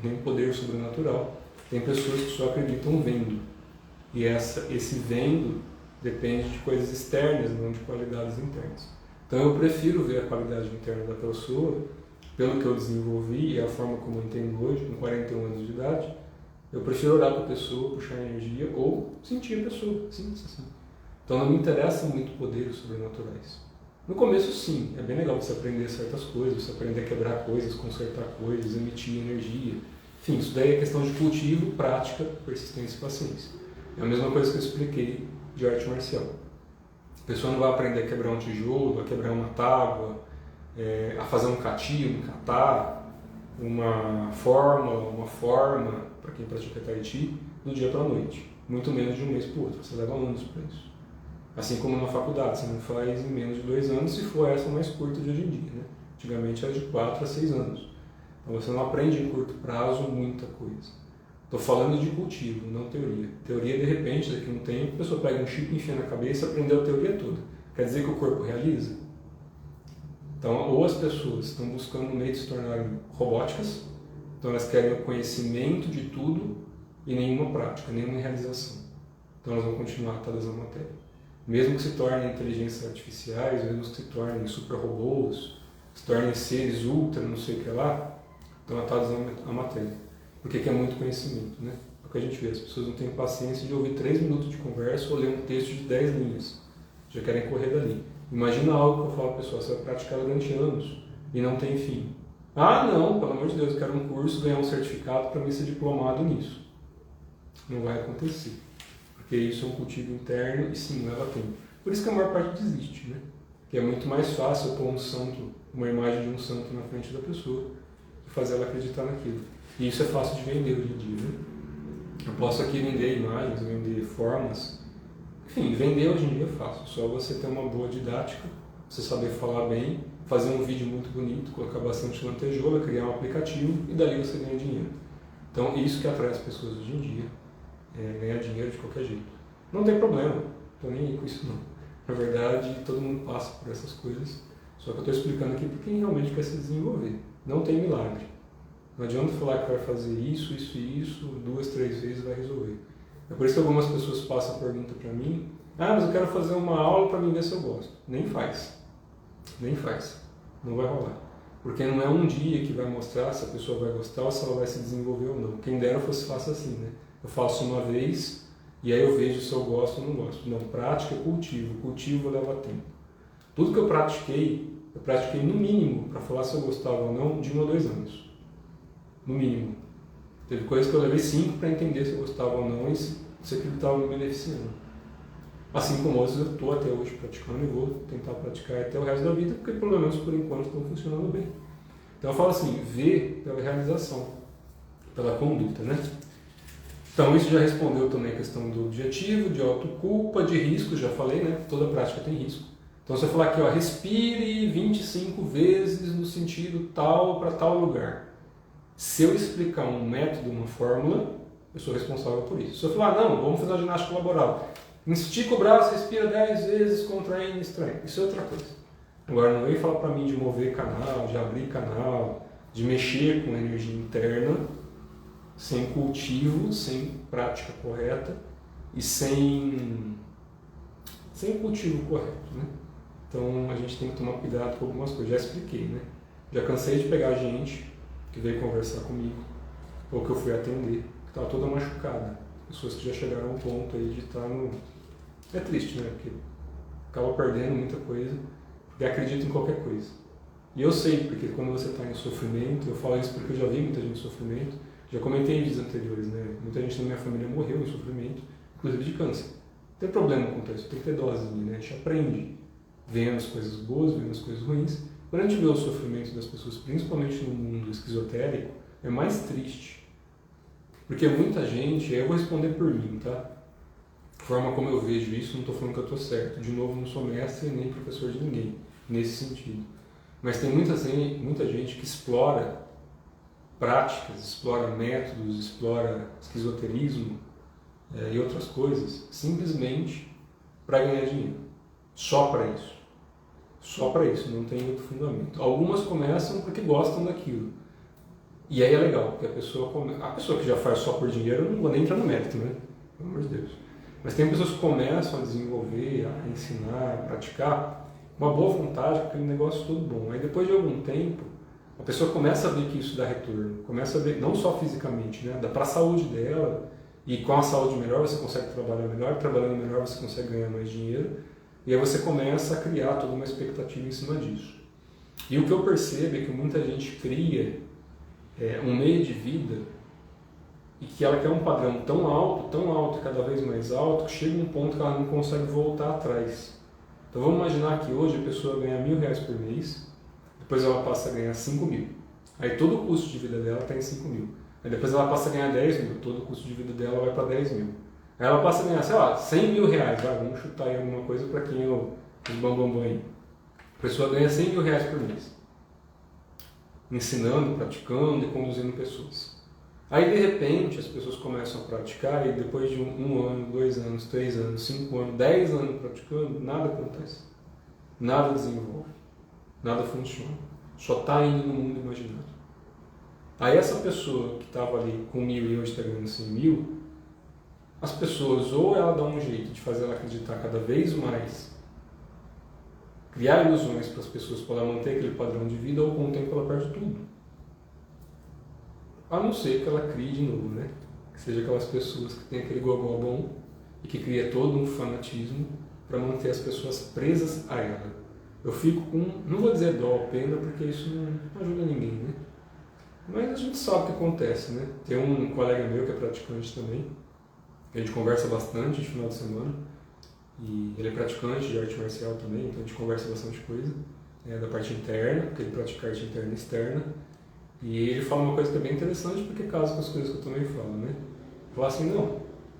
nenhum poder sobrenatural, tem pessoas que só acreditam vendo. E esse vendo depende de coisas externas, não de qualidades internas. Então eu prefiro ver a qualidade interna da pessoa, pelo que eu desenvolvi e a forma como eu entendo hoje, com 41 anos de idade. Eu prefiro orar para a pessoa, puxar energia ou sentir a pessoa, simples assim. Então não me interessa muito poderes sobrenaturais. No começo, sim, é bem legal você aprender certas coisas, você aprender a quebrar coisas, consertar coisas, emitir energia. Enfim, isso daí é questão de cultivo, prática, persistência e paciência. É a mesma coisa que eu expliquei de arte marcial. A pessoa não vai aprender a quebrar um tijolo, a quebrar uma tábua, a fazer um kati, um kata, uma forma, para quem pratica tai chi, do dia para a noite. Muito menos de um mês para o outro, você leva anos para isso. Assim como na faculdade, você não faz em menos de 2 anos, se for essa mais curta de hoje em dia. Né? Antigamente era de 4 a 6 anos. Então você não aprende em curto prazo muita coisa. Estou falando de cultivo, não teoria. Teoria, de repente, daqui a um tempo, a pessoa pega um chip, enfia na cabeça e aprendeu a teoria toda. Quer dizer que o corpo realiza? Então, ou as pessoas estão buscando um meio de se tornarem robóticas, então elas querem o conhecimento de tudo e nenhuma prática, nenhuma realização. Então elas vão continuar atadas à matéria. Mesmo que se tornem inteligências artificiais, mesmo que se tornem super robôs, se tornem seres ultra, não sei o que lá, estão atados à matéria. Porque quer muito conhecimento, né? É o que a gente vê, as pessoas não têm paciência de ouvir 3 minutos de conversa ou ler um texto de 10 linhas. Já querem correr dali. Imagina algo que eu falo, pessoal, você vai praticar durante anos e não tem fim. Ah, não, pelo amor de Deus, eu quero um curso, ganhar um certificado para mim ser diplomado nisso. Não vai acontecer. Porque isso é um cultivo interno e sim, leva tempo. Por isso que a maior parte desiste, né? Que é muito mais fácil eu pôr um santo, uma imagem de um santo na frente da pessoa e fazer ela acreditar naquilo. E isso é fácil de vender hoje em dia, né? Eu posso aqui vender imagens, vender formas. Enfim, vender hoje em dia é fácil. Só você ter uma boa didática, você saber falar bem, fazer um vídeo muito bonito, colocar bastante lantejoula, criar um aplicativo e dali você ganha dinheiro. Então, isso que atrai as pessoas hoje em dia. Ganhar dinheiro de qualquer jeito. Não tem problema, não estou nem aí com isso não. Na verdade, todo mundo passa por essas coisas, só que eu estou explicando aqui para quem realmente quer se desenvolver. Não tem milagre. Não adianta falar que vai fazer isso, 2, 3 vezes vai resolver. É por isso que algumas pessoas passam a pergunta para mim, mas eu quero fazer uma aula para mim ver se eu gosto. Nem faz. Nem faz. Não vai rolar. Porque não é um dia que vai mostrar se a pessoa vai gostar ou se ela vai se desenvolver ou não. Quem dera fosse fácil assim, né? Eu faço uma vez e aí eu vejo se eu gosto ou não gosto. Não, prática é cultivo. Cultivo leva tempo. Tudo que eu pratiquei no mínimo, para falar se eu gostava ou não, de 1 a 2 anos. No mínimo. Teve coisas que eu levei 5 para entender se eu gostava ou não e se aquilo estava me beneficiando. Assim como outros eu estou até hoje praticando e vou tentar praticar até o resto da vida, porque pelo menos por enquanto estão funcionando bem. Então eu falo assim, vê pela realização, pela conduta, né? Então isso já respondeu também a questão do objetivo, de autoculpa, de risco, já falei, né? Toda prática tem risco. Então se eu falar aqui, respire 25 vezes no sentido tal para tal lugar. Se eu explicar um método, uma fórmula, eu sou responsável por isso. Se eu falar, não, vamos fazer uma ginástica laboral. Estica o braço, respira 10 vezes, contraindo e extraindo. Isso é outra coisa. Agora não vem falar para mim de mover canal, de abrir canal, de mexer com a energia interna, sem cultivo, sem prática correta e sem cultivo correto, né? Então a gente tem que tomar cuidado com algumas coisas. Já expliquei, né? Já cansei de pegar gente que veio conversar comigo ou que eu fui atender, que estava toda machucada. Pessoas que já chegaram a um ponto aí de estar no... É triste, né? Porque acaba perdendo muita coisa porque acredita em qualquer coisa. E eu sei, porque quando você está em sofrimento, eu falo isso porque eu já vi muita gente em sofrimento, já comentei em vídeos anteriores, né? Muita gente na minha família morreu em sofrimento, inclusive de câncer. Não tem problema com isso, tem que ter dosezinha, né? A gente aprende vendo as coisas boas, vendo as coisas ruins. Quando a gente vê o sofrimento das pessoas, principalmente no mundo esquizotérico, é mais triste. Porque muita gente, eu vou responder por mim, tá? A forma como eu vejo isso, não estou falando que eu estou certo. De novo, não sou mestre nem professor de ninguém, nesse sentido. Mas tem muita gente que explora práticas, explora métodos, explora esquizoterismo e outras coisas, simplesmente para ganhar dinheiro. Só para isso. Só para isso, não tem outro fundamento. Algumas começam porque gostam daquilo. E aí é legal, porque a pessoa que já faz só por dinheiro, eu não vou nem entrar no mérito, né? Pelo amor de Deus. Mas tem pessoas que começam a desenvolver, a ensinar, a praticar, uma boa vontade, com aquele negócio todo bom. Aí depois de algum tempo, a pessoa começa a ver que isso dá retorno, começa a ver, não só fisicamente, né? Dá para a saúde dela, e com a saúde melhor você consegue trabalhar melhor, trabalhando melhor você consegue ganhar mais dinheiro, e aí você começa a criar toda uma expectativa em cima disso. E o que eu percebo é que muita gente cria um meio de vida e que ela quer um padrão tão alto, cada vez mais alto, que chega um ponto que ela não consegue voltar atrás. Então vamos imaginar que hoje a pessoa ganha R$1.000 por mês, depois ela passa a ganhar 5 mil. Aí todo o custo de vida dela está em 5 mil. Aí depois ela passa a ganhar 10 mil, todo o custo de vida dela vai para 10 mil. Aí ela passa a ganhar, sei lá, 100 mil reais, vamos chutar aí alguma coisa para quem é os bambambam aí. A pessoa ganha 100 mil reais por mês, ensinando, praticando e conduzindo pessoas. Aí de repente as pessoas começam a praticar e depois de um ano, 2 anos, 3 anos, 5 anos, 10 anos praticando, nada acontece. Nada desenvolve. Nada funciona. Só está indo no mundo imaginário. Aí essa pessoa que estava ali com 1.000 e hoje está ganhando 100 mil, as pessoas ou ela dá um jeito de fazer ela acreditar cada vez mais, criar ilusões para as pessoas para ela manter aquele padrão de vida, ou com o tempo ela perde tudo. A não ser que ela crie de novo, né? Que seja aquelas pessoas que têm aquele gogó bom e que cria todo um fanatismo para manter as pessoas presas a ela. Eu fico com, não vou dizer dó ou pena, porque isso não ajuda ninguém, né? Mas a gente sabe o que acontece, né? Tem um colega meu que é praticante também, a gente conversa bastante de final de semana, e ele é praticante de arte marcial também, então a gente conversa bastante coisa, da parte interna, porque ele pratica arte interna e externa. E ele fala uma coisa que é bem interessante, porque casa com as coisas que eu também falo, né? Fala assim, não,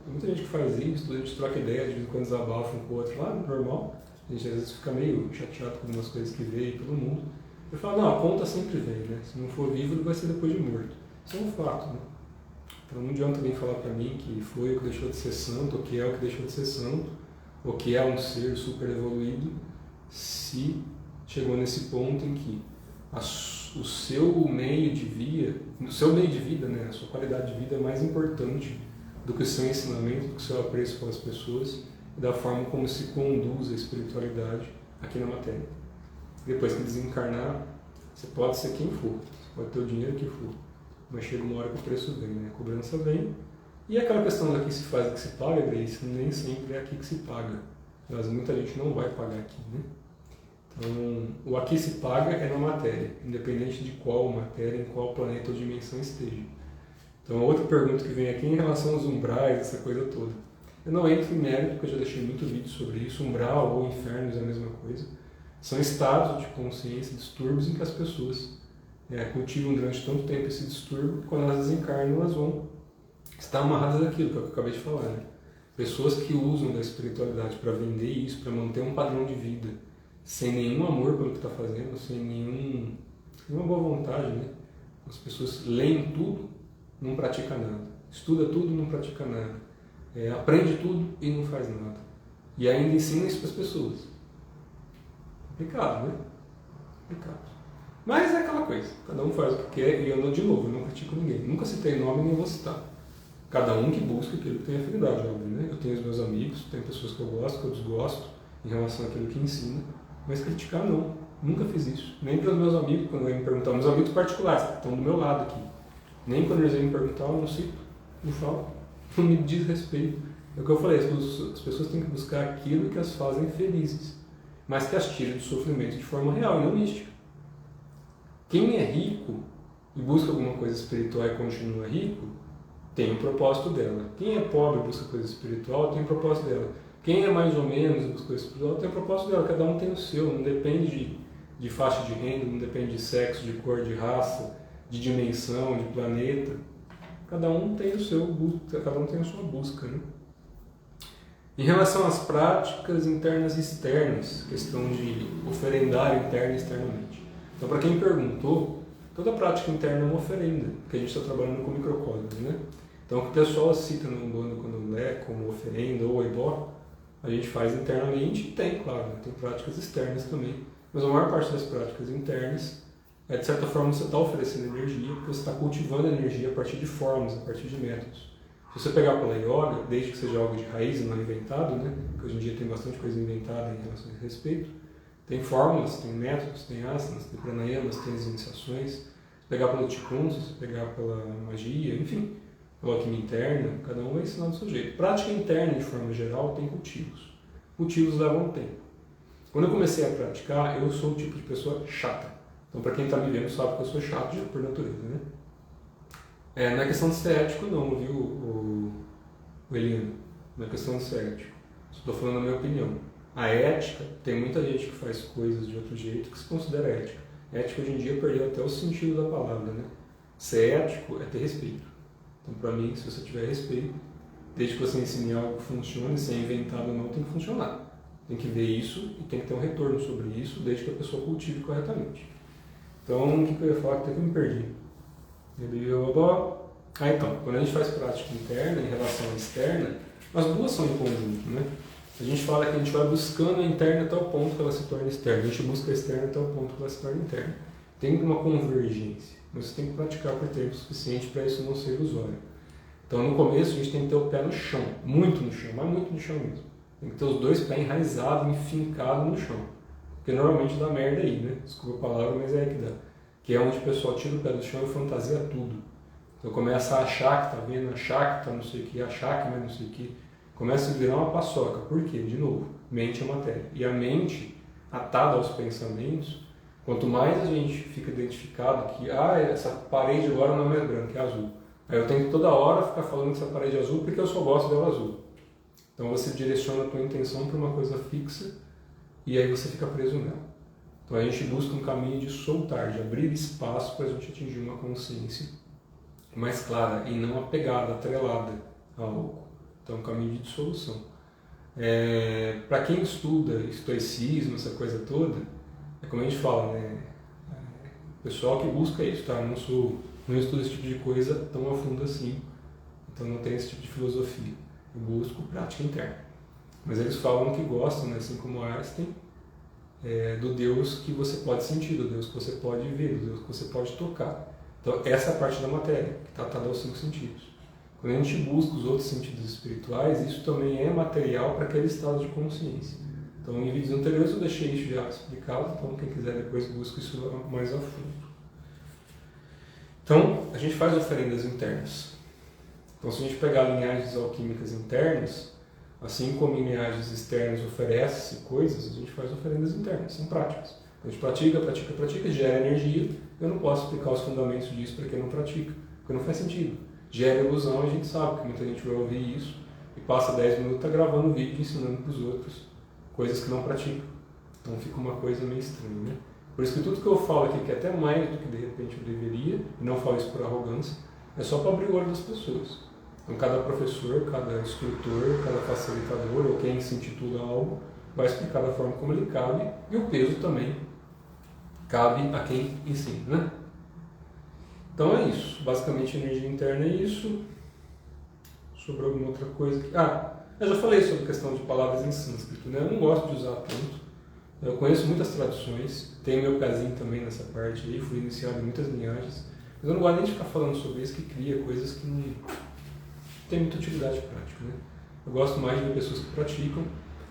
tem muita gente que faz isso, a gente troca ideia, de vez em quando desabafa um com o outro, lá, normal. A gente às vezes fica meio chateado com algumas coisas que vê pelo mundo. Ele fala, não, a conta sempre vem, né? Se não for vivo, ele vai ser depois de morto. Isso é um fato, né? Então não adianta alguém falar para mim que foi o que deixou de ser santo, ou que é o que deixou de ser santo, ou que é um ser super evoluído, se chegou nesse ponto em que o seu meio de vida, né, a sua qualidade de vida é mais importante do que o seu ensinamento, do que o seu apreço pelas pessoas e da forma como se conduz a espiritualidade aqui na matéria. Depois que desencarnar, você pode ser quem for, você pode ter o dinheiro que for, mas chega uma hora que o preço vem, né? A cobrança vem, e aquela questão daqui se faz, aqui se paga, isso nem sempre é aqui que se paga, mas muita gente não vai pagar aqui, né? Então, o aqui se paga é na matéria, independente de qual matéria, em qual planeta ou dimensão esteja. Então, a outra pergunta que vem aqui é em relação aos umbrais, essa coisa toda. Eu não entro em mérito, porque eu já deixei muito vídeo sobre isso, umbral ou infernos é a mesma coisa. São estados de consciência, distúrbios em que as pessoas cultivam durante tanto tempo esse distúrbio, que quando elas desencarnam, elas vão estar amarradas daquilo, que é o que eu acabei de falar, né? Pessoas que usam da espiritualidade para vender isso, para manter um padrão de vida, sem nenhum amor pelo que está fazendo, sem nenhuma boa vontade, né? As pessoas leem tudo, não praticam nada. Estuda tudo, não pratica nada. Aprende tudo e não faz nada. E ainda ensina isso para as pessoas. Complicado, né? Complicado. Mas é aquela coisa, cada um faz o que quer e eu, de novo, eu não critico ninguém. Nunca citei nome nem vou citar. Cada um que busca aquilo que tem afinidade, óbvio, né? Eu tenho os meus amigos, tem pessoas que eu gosto, que eu desgosto em relação àquilo que ensina, mas criticar não. Nunca fiz isso. Nem para os meus amigos, quando eles me perguntavam, meus amigos particulares, que estão do meu lado aqui. Nem quando eles me perguntavam, eu não cito, não falo, não me diz respeito. É o que eu falei, as pessoas têm que buscar aquilo que as fazem felizes, mas que as tira do sofrimento de forma real e não mística. Quem é rico e busca alguma coisa espiritual e continua rico, tem o propósito dela. Quem é pobre e busca coisa espiritual, tem o propósito dela. Quem é mais ou menos e busca coisa espiritual, tem o propósito dela. Cada um tem o seu, não depende de faixa de renda, não depende de sexo, de cor, de raça, de dimensão, de planeta. Cada um tem o seu, cada um tem a sua busca, né? Em relação às práticas internas e externas, questão de oferendar interna e externamente. Então, para quem perguntou, toda prática interna é uma oferenda, porque a gente está trabalhando com microcosmos, né? Então, o que o pessoal cita no Umbanda quando lê como oferenda ou ebó, a gente faz internamente e tem, claro, tem práticas externas também. Mas a maior parte das práticas internas é, de certa forma, você está oferecendo energia, porque você está cultivando energia a partir de formas, a partir de métodos. Se você pegar pela yoga, desde que seja algo de raiz e não inventado, né? Porque hoje em dia tem bastante coisa inventada em relação a esse respeito, tem fórmulas, tem métodos, tem asanas, tem pranayamas, tem as iniciações. Se pegar pelo Qigong, se pegar pela magia, enfim, pela alquimia interna, cada um vai ensinar do seu jeito. Prática interna, de forma geral, tem cultivos. Cultivos levam tempo. Quando eu comecei a praticar, eu sou o tipo de pessoa chata. Então, para quem está me vendo, sabe que eu sou chato por natureza, né? Não é questão de ser ético, não, viu, o Eliano? Não é questão de ser ético. Estou falando a minha opinião. A ética, tem muita gente que faz coisas de outro jeito que se considera ética. Ética hoje em dia perdeu até o sentido da palavra, né? Ser ético é ter respeito. Então, para mim, se você tiver respeito, desde que você ensine algo que funcione, se é inventado ou não, tem que funcionar. Tem que ver isso e tem que ter um retorno sobre isso, desde que a pessoa cultive corretamente. Então, o que eu ia falar? Até que eu me perdi. Então, quando a gente faz prática interna em relação à externa, as duas são em conjunto, né? A gente fala que a gente vai buscando a interna até o ponto que ela se torna externa. A gente busca a externa até o ponto que ela se torna interna. Tem uma convergência, mas você tem que praticar por tempo suficiente para isso não ser ilusório. Então, no começo, a gente tem que ter o pé no chão, muito no chão, mas muito no chão mesmo. Tem que ter os dois pés enraizados, enfincados no chão. Porque normalmente dá merda aí, né? Desculpa a palavra, mas é aí que dá. Que é onde o pessoal tira o pé do chão e fantasia tudo. Então começa a achar que tá vendo, achar que tá não sei o que, achar que não é não sei o que. Começa a virar uma paçoca. Por quê? De novo, mente é matéria. E a mente, atada aos pensamentos, quanto mais a gente fica identificado que essa parede agora não é mais branca, é azul. Aí eu tenho que toda hora ficar falando que essa parede é azul porque eu só gosto dela azul. Então você direciona a tua intenção para uma coisa fixa e aí você fica preso nela. Então a gente busca um caminho de soltar, de abrir espaço para a gente atingir uma consciência mais clara e não apegada, atrelada a algo. Então é um caminho de dissolução. Para quem estuda estoicismo, essa coisa toda, é como a gente fala, né? O pessoal que busca isso, tá? Não estudo esse tipo de coisa tão a fundo assim, então não tem esse tipo de filosofia. Eu busco prática interna. Mas eles falam que gostam, né? Assim como Einstein, do Deus que você pode sentir, do Deus que você pode ver, do Deus que você pode tocar. Então essa é a parte da matéria, que está atada aos 5 sentidos. Quando a gente busca os outros sentidos espirituais, isso também é material para aquele estado de consciência. Então em vídeos anteriores eu deixei isso já explicado, então quem quiser depois busca isso mais a fundo. Então a gente faz oferendas internas. Então se a gente pegar linhagens alquímicas internas, assim como em linhagens externas oferece coisas, a gente faz oferendas internas, são práticas. A gente pratica, gera energia. Eu não posso explicar os fundamentos disso para quem não pratica, porque não faz sentido. Gera ilusão, a gente sabe que muita gente vai ouvir isso e passa 10 minutos gravando vídeo ensinando para os outros coisas que não praticam. Então fica uma coisa meio estranha, né? Por isso que tudo que eu falo aqui, que é até mais do que de repente eu deveria, e não falo isso por arrogância, é só para abrir o olho das pessoas. Então cada professor, cada instrutor, cada facilitador, ou quem se intitula algo, vai explicar da forma como ele cabe, e o peso também cabe a quem ensina, né? Então é isso, basicamente energia interna é isso. Sobre alguma outra coisa que... eu já falei sobre a questão de palavras em sânscrito, né? Eu não gosto de usar tanto, Eu conheço muitas tradições, tenho meu pezinho também nessa parte aí, fui iniciado em muitas linhagens, mas eu não gosto nem de ficar falando sobre isso, que cria coisas que não tem muita utilidade prática, né? Eu gosto mais de ver pessoas que praticam,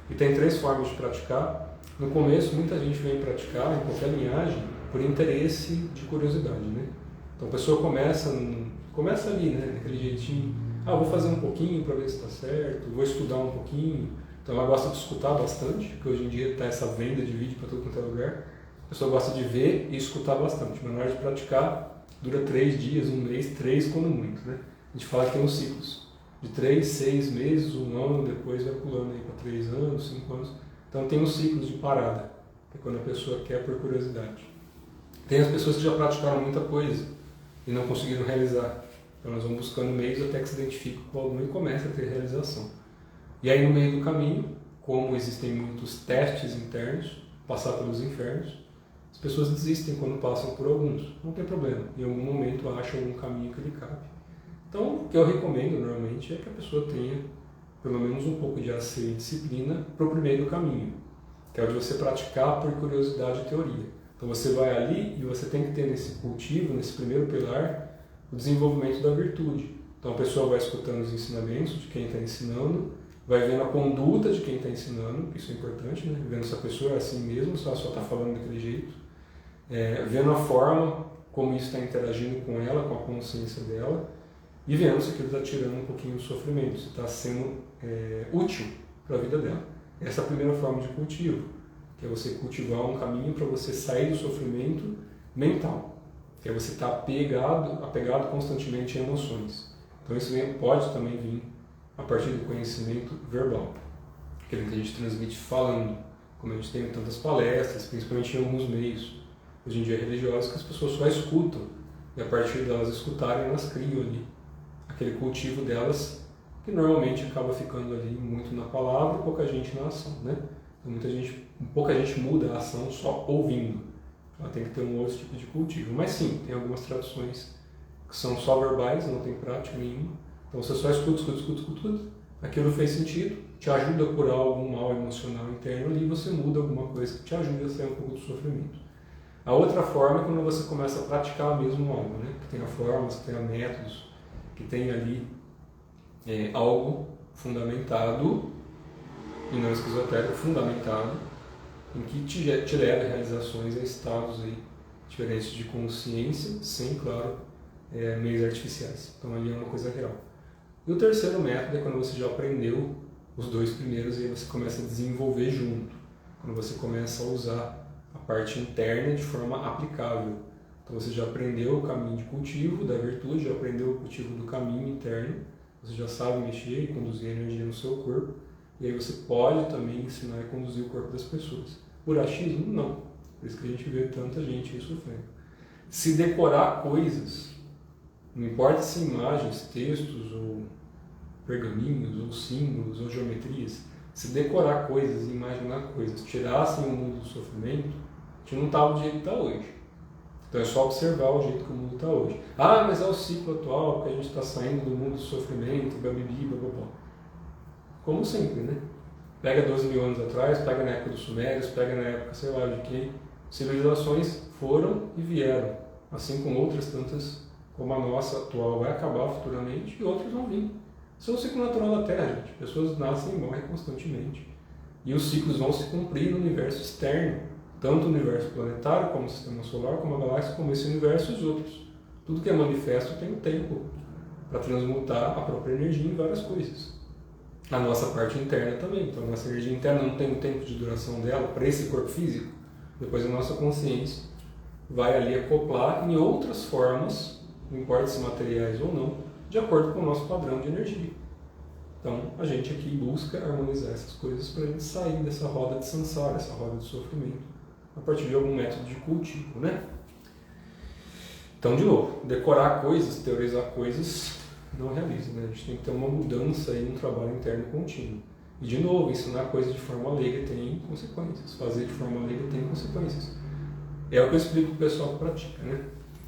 e tem 3 formas de praticar. No começo, muita gente vem praticar em qualquer linhagem por interesse de curiosidade, né? Então a pessoa começa ali, né, daquele jeitinho, vou fazer um pouquinho para ver se está certo, vou estudar um pouquinho. Então ela gosta de escutar bastante, porque hoje em dia está essa venda de vídeo para todo quanto é lugar. A pessoa gosta de ver e escutar bastante, mas na hora de praticar, dura 3 dias, 1 mês, 3 quando muito, né? A gente fala que tem uns ciclos de 3, 6 meses, 1 ano, depois vai pulando aí para 3 anos, 5 anos. Então tem os ciclos de parada, que é quando a pessoa quer por curiosidade. Tem as pessoas que já praticaram muita coisa e não conseguiram realizar. Então elas vão buscando meios até que se identificam com algum e começa a ter realização. E aí no meio do caminho, como existem muitos testes internos, passar pelos infernos, as pessoas desistem quando passam por alguns. Não tem problema, em algum momento acham algum caminho que lhe cabe. Então o que eu recomendo normalmente é que a pessoa tenha pelo menos um pouco de ação e disciplina para o primeiro caminho, que é o de você praticar por curiosidade e teoria. Então você vai ali e você tem que ter nesse cultivo, nesse primeiro pilar, o desenvolvimento da virtude. Então a pessoa vai escutando os ensinamentos de quem está ensinando, vai vendo a conduta de quem está ensinando, isso é importante, né? Vendo se a pessoa é assim mesmo, se ela só está falando daquele jeito, vendo a forma como isso está interagindo com ela, com a consciência dela, e vendo se aquilo está tirando um pouquinho do sofrimento, se está sendo útil para a vida dela. Essa é a primeira forma de cultivo, que é você cultivar um caminho para você sair do sofrimento mental, que é você estar apegado constantemente a emoções. Então isso pode também vir a partir do conhecimento verbal, aquele que a gente transmite falando, como a gente tem tantas palestras, principalmente em alguns meios, hoje em dia religiosos, que as pessoas só escutam, e a partir delas escutarem, elas criam ali aquele cultivo delas, que normalmente acaba ficando ali muito na palavra e pouca gente na ação, né? Então pouca gente muda a ação só ouvindo. Ela tem que ter um outro tipo de cultivo. Mas sim, tem algumas traduções que são só verbais, não tem prática nenhuma. Então você só escuta, aquilo fez sentido, te ajuda a curar algum mal emocional interno ali e você muda alguma coisa que te ajuda a sair um pouco do sofrimento. A outra forma é quando você começa a praticar mesmo algo, né? Que tenha formas, que tenha métodos, que tenha ali algo fundamentado, e não esquizotérico, fundamentado, em que te leva a realizações a estados aí diferentes de consciência, sem, claro, meios artificiais. Então ali é uma coisa real. E o terceiro método é quando você já aprendeu os 2 primeiros e aí você começa a desenvolver junto. Quando você começa a usar a parte interna de forma aplicável. Então você já aprendeu o caminho de cultivo da virtude, já aprendeu o cultivo do caminho interno, você já sabe mexer e conduzir a energia no seu corpo, e aí você pode também ensinar e conduzir o corpo das pessoas. Por achismo? Não. Por isso que a gente vê tanta gente aí sofrendo. Se decorar coisas, não importa se imagens, textos, ou pergaminhos, ou símbolos, ou geometrias, se decorar coisas e imaginar coisas tirassem o mundo do sofrimento, a gente não estava do jeito que está hoje. Então é só observar o jeito que o mundo está hoje. Mas é o ciclo atual, porque a gente está saindo do mundo do sofrimento, babibi, bababá. Como sempre, né? Pega 12 mil anos atrás, pega na época dos sumérios, pega na época, sei lá, de que civilizações foram e vieram. Assim como outras tantas, como a nossa atual vai acabar futuramente e outras vão vir. Isso é o ciclo natural da Terra, gente. Pessoas nascem e morrem constantemente. E os ciclos vão se cumprir no universo externo, tanto o universo planetário, como o sistema solar, como a galáxia, como esse universo e os outros. Tudo que é manifesto tem um tempo para transmutar a própria energia em várias coisas. A nossa parte interna também. Então a nossa energia interna não tem um tempo de duração dela para esse corpo físico. Depois a nossa consciência vai ali acoplar em outras formas, não importa se materiais ou não, de acordo com o nosso padrão de energia. Então a gente aqui busca harmonizar essas coisas para a gente sair dessa roda de samsara, essa roda de sofrimento, a partir de algum método de cultivo, né? Então, de novo, decorar coisas, teorizar coisas, não realiza, né? A gente tem que ter uma mudança aí no trabalho interno contínuo. E, de novo, ensinar coisas de forma leiga tem consequências, fazer de forma leiga tem consequências. É o que eu explico para o pessoal que pratica, né?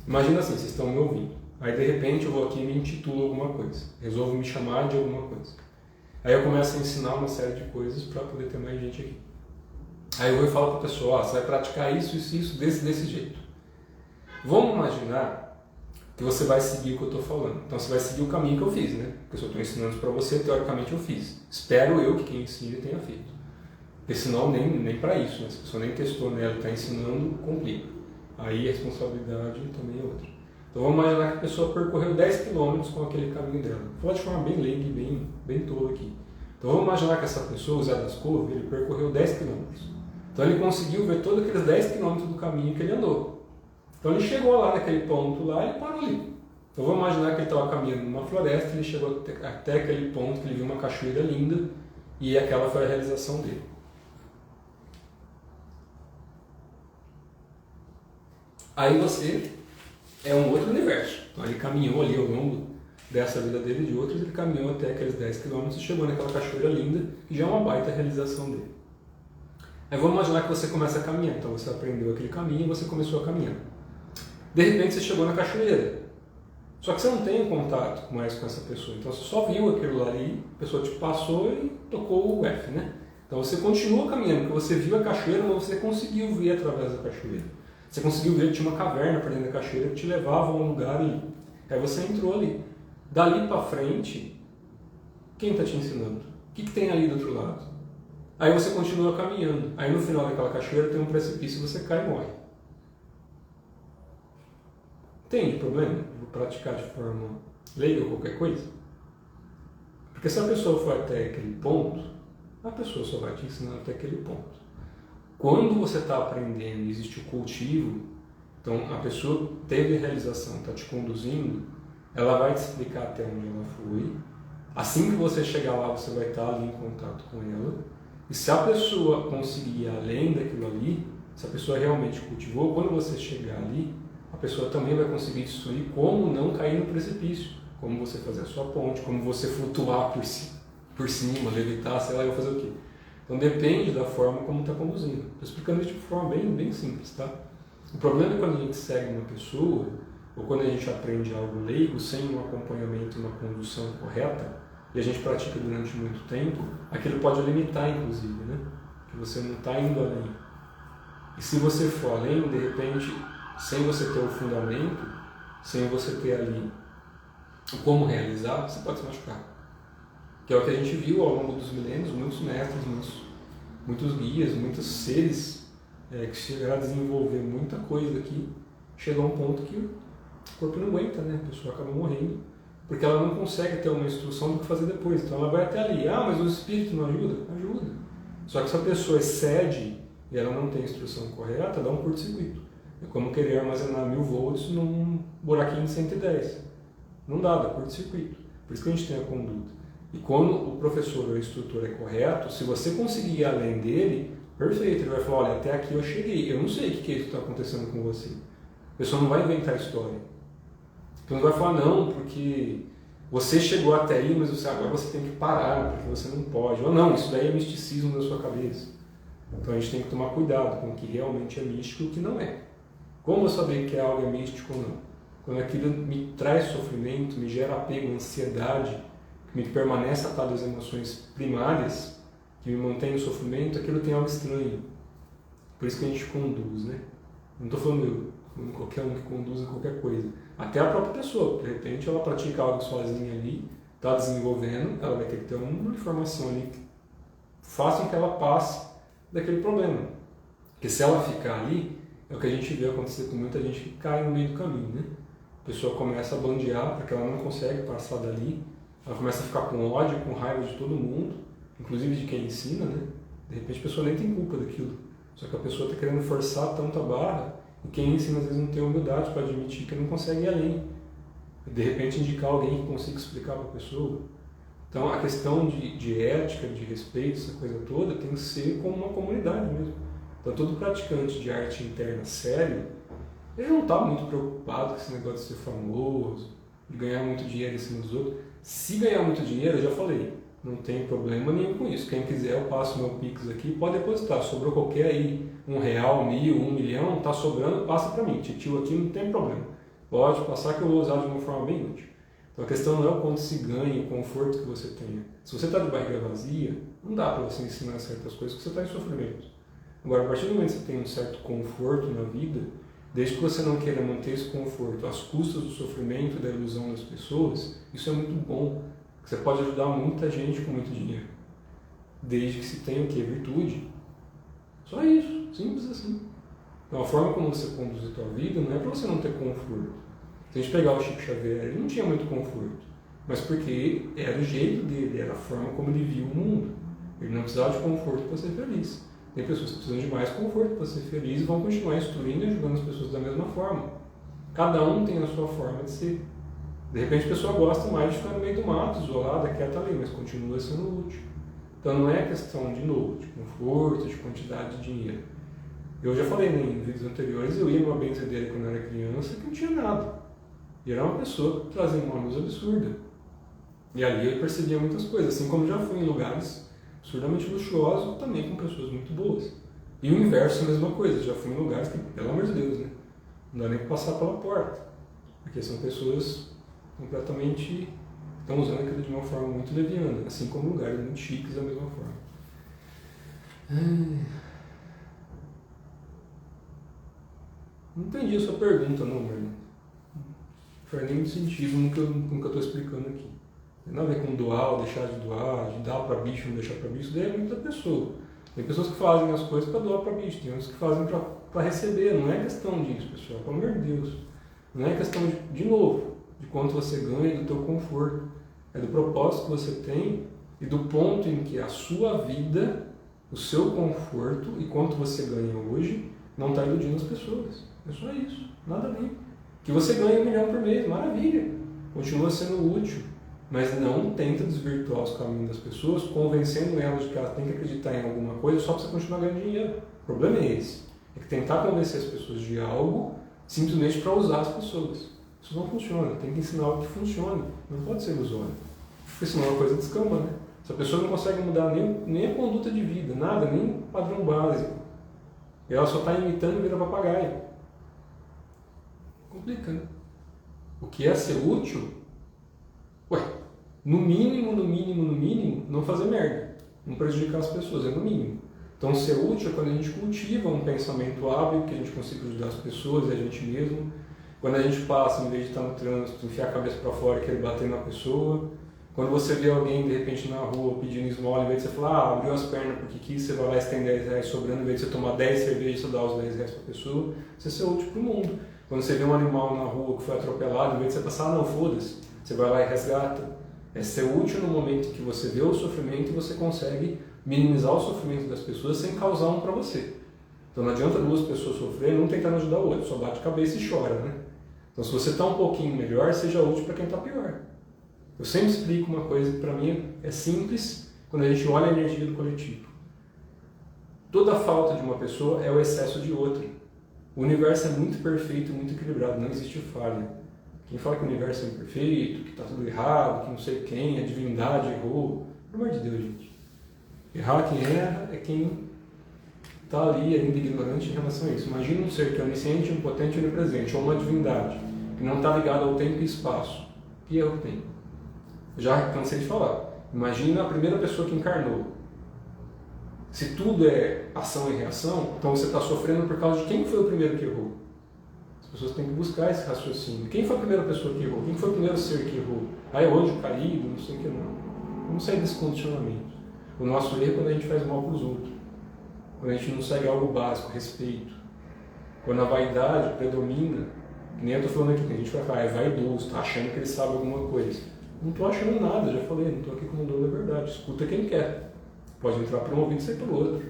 Imagina assim, vocês estão me ouvindo, aí de repente eu vou aqui e me intitulo alguma coisa, resolvo me chamar de alguma coisa. Aí eu começo a ensinar uma série de coisas para poder ter mais gente aqui. Aí eu vou e falo para a pessoa, você vai praticar isso, isso, isso, desse jeito. Vamos imaginar que você vai seguir o que eu estou falando. Então você vai seguir o caminho que eu fiz, né? Porque se eu estou ensinando para você, teoricamente eu fiz. Espero eu que quem ensina tenha feito. Porque senão nem para isso, né? Se a pessoa nem testou nela e está ensinando, complica. Aí a responsabilidade também é outra. Então vamos imaginar que a pessoa percorreu 10 km com aquele caminho dela. Vou falar de forma bem leiga e bem tola aqui. Então vamos imaginar que essa pessoa, o Zé das Couve, ele percorreu 10 km. Então ele conseguiu ver todos aqueles 10 km do caminho que ele andou. Então ele chegou lá naquele ponto lá e parou ali. Então vamos imaginar que ele estava caminhando numa floresta, ele chegou até aquele ponto que ele viu uma cachoeira linda e aquela foi a realização dele. Aí você é um outro universo. Então ele caminhou ali ao longo dessa vida dele e de outros, ele caminhou até aqueles 10 km e chegou naquela cachoeira linda, que já é uma baita realização dele. Aí vamos imaginar que você começa a caminhar, então você aprendeu aquele caminho e você começou a caminhar. De repente você chegou na cachoeira, só que você não tem contato mais com essa pessoa, então você só viu aquilo lá ali, a pessoa te passou e tocou o F, né? Então você continua caminhando, porque você viu a cachoeira, mas você conseguiu ver através da cachoeira. Você conseguiu ver que tinha uma caverna para dentro da cachoeira que te levava a um lugar ali. Aí você entrou ali. Dali para frente, quem está te ensinando? O que tem ali do outro lado? Aí você continua caminhando. Aí no final daquela cachoeira tem um precipício e você cai e morre. Tem problema? Vou praticar de forma leiga ou qualquer coisa? Porque se a pessoa for até aquele ponto, a pessoa só vai te ensinar até aquele ponto. Quando você está aprendendo, existe o cultivo, então a pessoa teve a realização, está te conduzindo, ela vai te explicar até onde ela foi. Assim que você chegar lá, você vai estar ali em contato com ela. E se a pessoa conseguir ir além daquilo ali, se a pessoa realmente cultivou, quando você chegar ali, a pessoa também vai conseguir te instruir como não cair no precipício, como você fazer a sua ponte, como você flutuar por cima, levitar, sei lá, eu vou fazer o quê. Então depende da forma como está conduzindo. Estou explicando isso de forma bem simples, tá? O problema é quando a gente segue uma pessoa, ou quando a gente aprende algo leigo, sem um acompanhamento e uma condução correta, e a gente pratica durante muito tempo, aquilo pode limitar, inclusive, né? Que você não está indo além. E se você for além, de repente, sem você ter o fundamento, sem você ter ali como realizar, você pode se machucar. Que é o que a gente viu ao longo dos milênios, muitos mestres, muitos guias, muitos seres que chegaram a desenvolver muita coisa aqui, chegou a um ponto que o corpo não aguenta, né? A pessoa acaba morrendo, porque ela não consegue ter uma instrução do que fazer depois. Então ela vai até ali, mas o espírito não ajuda? Ajuda. Só que se a pessoa excede e ela não tem a instrução correta, dá um curto-circuito. É como querer armazenar 1000 volts num buraquinho de 110. Não dá curto-circuito. Por isso que a gente tem a conduta. E quando o professor ou o instrutor é correto, se você conseguir ir além dele, perfeito, ele vai falar, olha, até aqui eu cheguei, eu não sei o que é isso que está acontecendo com você. A pessoa não vai inventar história. Então não vai falar, não, porque você chegou até aí, mas agora você tem que parar, porque você não pode. Ou não, isso daí é misticismo da sua cabeça. Então a gente tem que tomar cuidado com o que realmente é místico e o que não é. Como eu saber que algo é místico ou não? Quando aquilo me traz sofrimento, me gera apego, ansiedade, que me permanece atado às emoções primárias, que me mantém no sofrimento, aquilo tem algo estranho. Por isso que a gente conduz, né? Não estou falando eu, qualquer um que conduza qualquer coisa. Até a própria pessoa, de repente ela pratica algo sozinha ali, está desenvolvendo, ela vai ter que ter uma informação ali que faça com que ela passe daquele problema. Porque se ela ficar ali, é o que a gente vê acontecer com muita gente que cai no meio do caminho, né? A pessoa começa a bandear porque ela não consegue passar dali, ela começa a ficar com ódio, com raiva de todo mundo, inclusive de quem ensina, né? De repente a pessoa nem tem culpa daquilo, só que a pessoa está querendo forçar tanto a barra e quem ensina às vezes não tem humildade para admitir que não consegue ir além. De repente indicar alguém que consiga explicar para a pessoa. Então a questão de ética, de respeito, essa coisa toda, tem que ser como uma comunidade mesmo. Então todo praticante de arte interna sério, ele não está muito preocupado com esse negócio de ser famoso, de ganhar muito dinheiro em cima dos outros. Se ganhar muito dinheiro, eu já falei, não tem problema nenhum com isso. Quem quiser, eu passo meu Pix aqui, pode depositar. Sobrou qualquer aí, R$1, 1.000, 1 milhão, está sobrando, passa para mim. Titio aqui não tem problema. Pode passar que eu vou usar de uma forma bem útil. Então a questão não é o quanto se ganha, o conforto que você tenha. Se você está de barriga vazia, não dá para você ensinar certas coisas porque você está em sofrimento. Agora, a partir do momento que você tem um certo conforto na vida, desde que você não queira manter esse conforto às custas do sofrimento e da ilusão das pessoas, isso é muito bom. Você pode ajudar muita gente com muito dinheiro. Desde que se tenha o quê? Virtude. Só isso, simples assim. Então a forma como você conduz a tua vida não é para você não ter conforto. Se a gente pegar o Chico Xavier, ele não tinha muito conforto, mas porque era o jeito dele, era a forma como ele via o mundo. Ele não precisava de conforto para ser feliz. Tem pessoas que precisam de mais conforto para ser feliz e vão continuar instruindo e ajudando as pessoas da mesma forma. Cada um tem a sua forma de ser. De repente a pessoa gosta mais de ficar no meio do mato, isolada, quieta ali, mas continua sendo útil. Então não é questão, de novo, de conforto, de quantidade de dinheiro. Eu já falei em vídeos anteriores, eu ia numa benzedeira quando eu era criança que não tinha nada. E era uma pessoa que trazia uma luz absurda. E ali eu percebia muitas coisas, assim como já fui em lugares absurdamente luxuosos, também com pessoas muito boas. E o inverso é a mesma coisa, já fui em lugares que, pelo amor de Deus, né? Não dá nem para passar pela porta. Porque são pessoas completamente... estão usando aquilo de uma forma muito leviana, assim como lugares muito chiques da mesma forma. Não entendi a sua pergunta, não, Marlon. Não faz nenhum sentido no que eu estou explicando aqui. Não tem nada a ver com doar ou deixar de doar, de dar para bicho ou não deixar para bicho, isso daí é muita pessoa. Tem pessoas que fazem as coisas para doar para bicho, tem outras que fazem para receber. Não é questão disso, pessoal, pelo amor de Deus. Não é questão, de novo, de quanto você ganha e do teu conforto. É do propósito que você tem e do ponto em que a sua vida, o seu conforto e quanto você ganha hoje não está iludindo as pessoas. É só isso, nada além. Que você ganha 1 milhão por mês, maravilha, continua sendo útil, mas não tenta desvirtuar os caminhos das pessoas, convencendo elas de que elas têm que acreditar em alguma coisa só para você continuar ganhando dinheiro. O problema é esse, é que tentar convencer as pessoas de algo simplesmente para usar as pessoas. Isso não funciona, tem que ensinar algo que funcione, não pode ser ilusório, porque senão a coisa descamba, né? Se a pessoa não consegue mudar nem a conduta de vida, nada, nem padrão básico, e ela só está imitando e vira papagaio. Complica, né? O que é ser útil? Ué, no mínimo, não fazer merda, não prejudicar as pessoas, é no mínimo. Então ser útil é quando a gente cultiva um pensamento hábil, que a gente consiga ajudar as pessoas e a gente mesmo. Quando a gente passa, em vez de estar no trânsito, enfiar a cabeça para fora e querer bater na pessoa. Quando você vê alguém, de repente, na rua pedindo esmola, em vez de você falar, abriu as pernas porque quis, você vai lá e você tem 10 reais sobrando, em vez de você tomar 10 cervejas e você dá os 10 reais para a pessoa, você ser útil para o mundo. Quando você vê um animal na rua que foi atropelado, em vez de você passar, não, foda-se, você vai lá e resgata. É ser útil no momento em que você vê o sofrimento e você consegue minimizar o sofrimento das pessoas sem causar um para você. Então não adianta 2 pessoas sofrerem, um tentando ajudar o outro, só bate a cabeça e chora, né? Então se você está um pouquinho melhor, seja útil para quem está pior. Eu sempre explico uma coisa que para mim é simples quando a gente olha a energia do coletivo. Toda falta de uma pessoa é o excesso de outra. O universo é muito perfeito, muito equilibrado, não existe falha. Quem fala que o universo é imperfeito, que está tudo errado, que não sei quem, a divindade errou, pelo amor de Deus, gente. Errar quem erra é quem está ali ainda ignorante em relação a isso. Imagina um ser que é onisciente, onipotente e onipresente, ou uma divindade, que não está ligada ao tempo e espaço. Que erro que tem? Já cansei de falar. Imagina a primeira pessoa que encarnou. Se tudo é ação e reação, então você está sofrendo por causa de quem foi o primeiro que errou. As pessoas têm que buscar esse raciocínio. Quem foi a primeira pessoa que errou? Quem foi o primeiro ser que errou? Ah, é hoje o caído, não sei o que não. Vamos sair desse condicionamento. O nosso erro é quando a gente faz mal para os outros. Quando a gente não segue algo básico, respeito. Quando a vaidade predomina, que nem eu estou falando aqui, que a gente vai falar, é vaidoso, está achando que ele sabe alguma coisa. Não estou achando nada, já falei, não estou aqui como dono da verdade. Escuta quem quer. Pode entrar por um ouvido e sair pelo outro.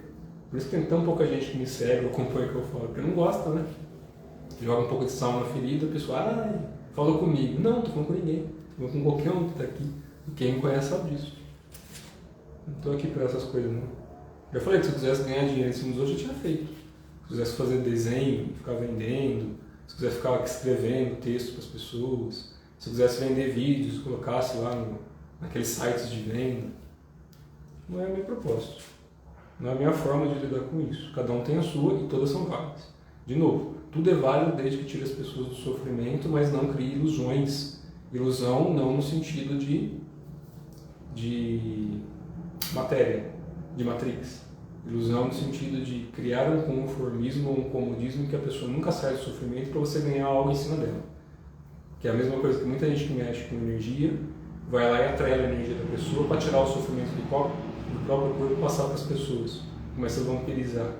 Por isso que tem tão pouca gente que me segue ou acompanha o que eu falo, porque não gosta, né? Joga um pouco de sal na ferida, a pessoa, falou comigo. Não, estou falando com ninguém. Estou falando com qualquer um que está aqui. E quem me conhece sabe disso. Não estou aqui para essas coisas, não. Já falei que se eu quisesse ganhar dinheiro em cima dos outros, eu tinha feito. Se eu quisesse fazer desenho, ficar vendendo, se eu quisesse ficar escrevendo texto para as pessoas, se eu quisesse vender vídeos, colocasse lá naqueles sites de venda. Não é o meu propósito. Não é a minha forma de lidar com isso. Cada um tem a sua e todas são válidas. De novo, tudo é válido desde que tire as pessoas do sofrimento, mas não crie ilusões. Ilusão não no sentido de matéria, de matrix. Ilusão no sentido de criar um conformismo ou um comodismo que a pessoa nunca sai do sofrimento para você ganhar algo em cima dela. Que é a mesma coisa que muita gente que mexe com energia vai lá e atrai a energia da pessoa para tirar o sofrimento do próprio corpo e passar para as pessoas. Começa a vampirizar.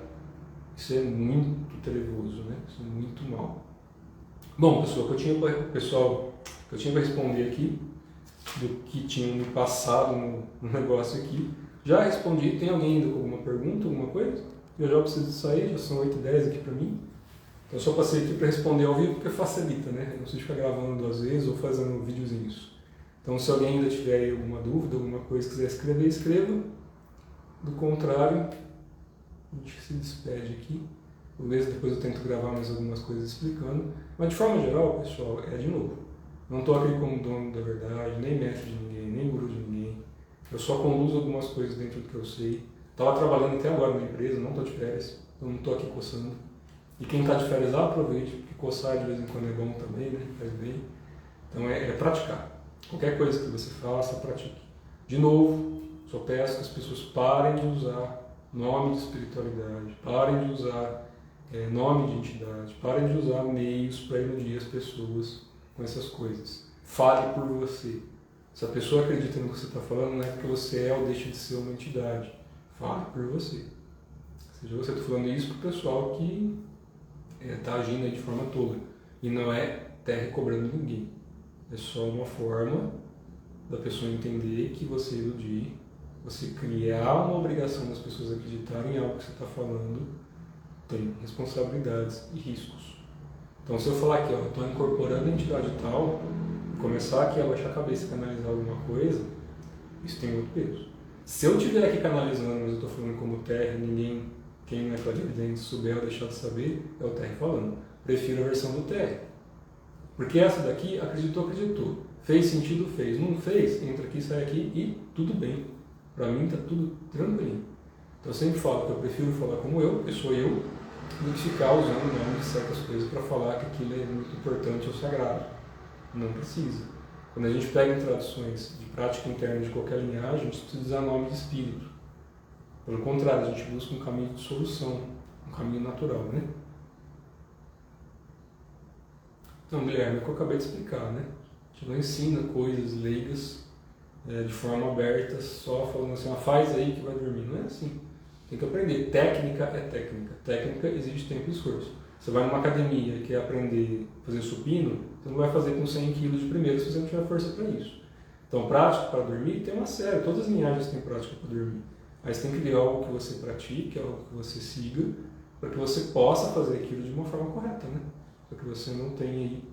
Isso é muito trevoso, né? Isso é muito mal. Bom, pessoal, que eu tinha para responder aqui, do que tinham me passado no negócio aqui, já respondi. Tem alguém ainda com alguma pergunta, alguma coisa? Eu já preciso sair, já são 8h10 aqui para mim. Então eu só passei aqui para responder ao vivo porque facilita, né? Eu não preciso ficar gravando 2 vezes ou fazendo videozinhos. Então se alguém ainda tiver aí alguma dúvida, alguma coisa, quiser escrever, escreva. Do contrário, a gente se despede aqui. Beleza? Depois eu tento gravar mais algumas coisas explicando. Mas de forma geral, pessoal, de novo, não estou aqui como dono da verdade, nem mestre de ninguém, nem guru de ninguém. Eu só conduzo algumas coisas dentro do que eu sei. Estava trabalhando até agora na empresa, não estou de férias, então não estou aqui coçando. E quem está de férias, aproveite, porque coçar de vez em quando é bom também, né? Faz bem. Então é praticar. Qualquer coisa que você faça, pratique. De novo, só peço que as pessoas parem de usar nome de espiritualidade, parem de usar nome de entidade, parem de usar meios para iludir as pessoas com essas coisas. Fale por você. Se a pessoa acredita no que você está falando, não é porque você é ou deixa de ser uma entidade. Fale por você. Seja você está falando isso para o pessoal que está agindo aí de forma tola. E não é terra cobrando ninguém. É só uma forma da pessoa entender que você iludir, você criar uma obrigação das pessoas acreditarem em algo que você está falando, tem responsabilidades e riscos. Então se eu falar aqui, estou incorporando a entidade tal, começar aqui a baixar a cabeça e canalizar alguma coisa, isso tem muito peso. Se eu estiver aqui canalizando, mas eu estou falando como terra, ninguém, quem não é clarividente, souber ou deixar de saber, é o terra falando. Prefiro a versão do terra. Porque essa daqui, acreditou. Fez sentido, fez. Não fez, entra aqui, sai aqui e tudo bem. Para mim está tudo tranquilo. Então eu sempre falo que eu prefiro falar como eu, porque sou eu, do que ficar usando o nome de certas coisas para falar que aquilo é muito importante ou sagrado. Não precisa. Quando a gente pega em traduções de prática interna de qualquer linhagem, a gente precisa usar nome de espírito. Pelo contrário, a gente busca um caminho de solução, um caminho natural, né? Então, Guilherme, é o que eu acabei de explicar, né? A gente não ensina coisas leigas de forma aberta, só falando assim, faz aí que vai dormir. Não é assim. Tem que aprender. Técnica é técnica. Técnica exige tempo e esforço. Você vai numa academia e quer aprender a fazer supino, você não vai fazer com 100 kg de primeiro se você não tiver força para isso. Então, prática para dormir tem uma série. Todas as linhagens têm prática para dormir. Aí você tem que ver algo que você pratique, algo que você siga, para que você possa fazer aquilo de uma forma correta, né? Para que você não tenha aí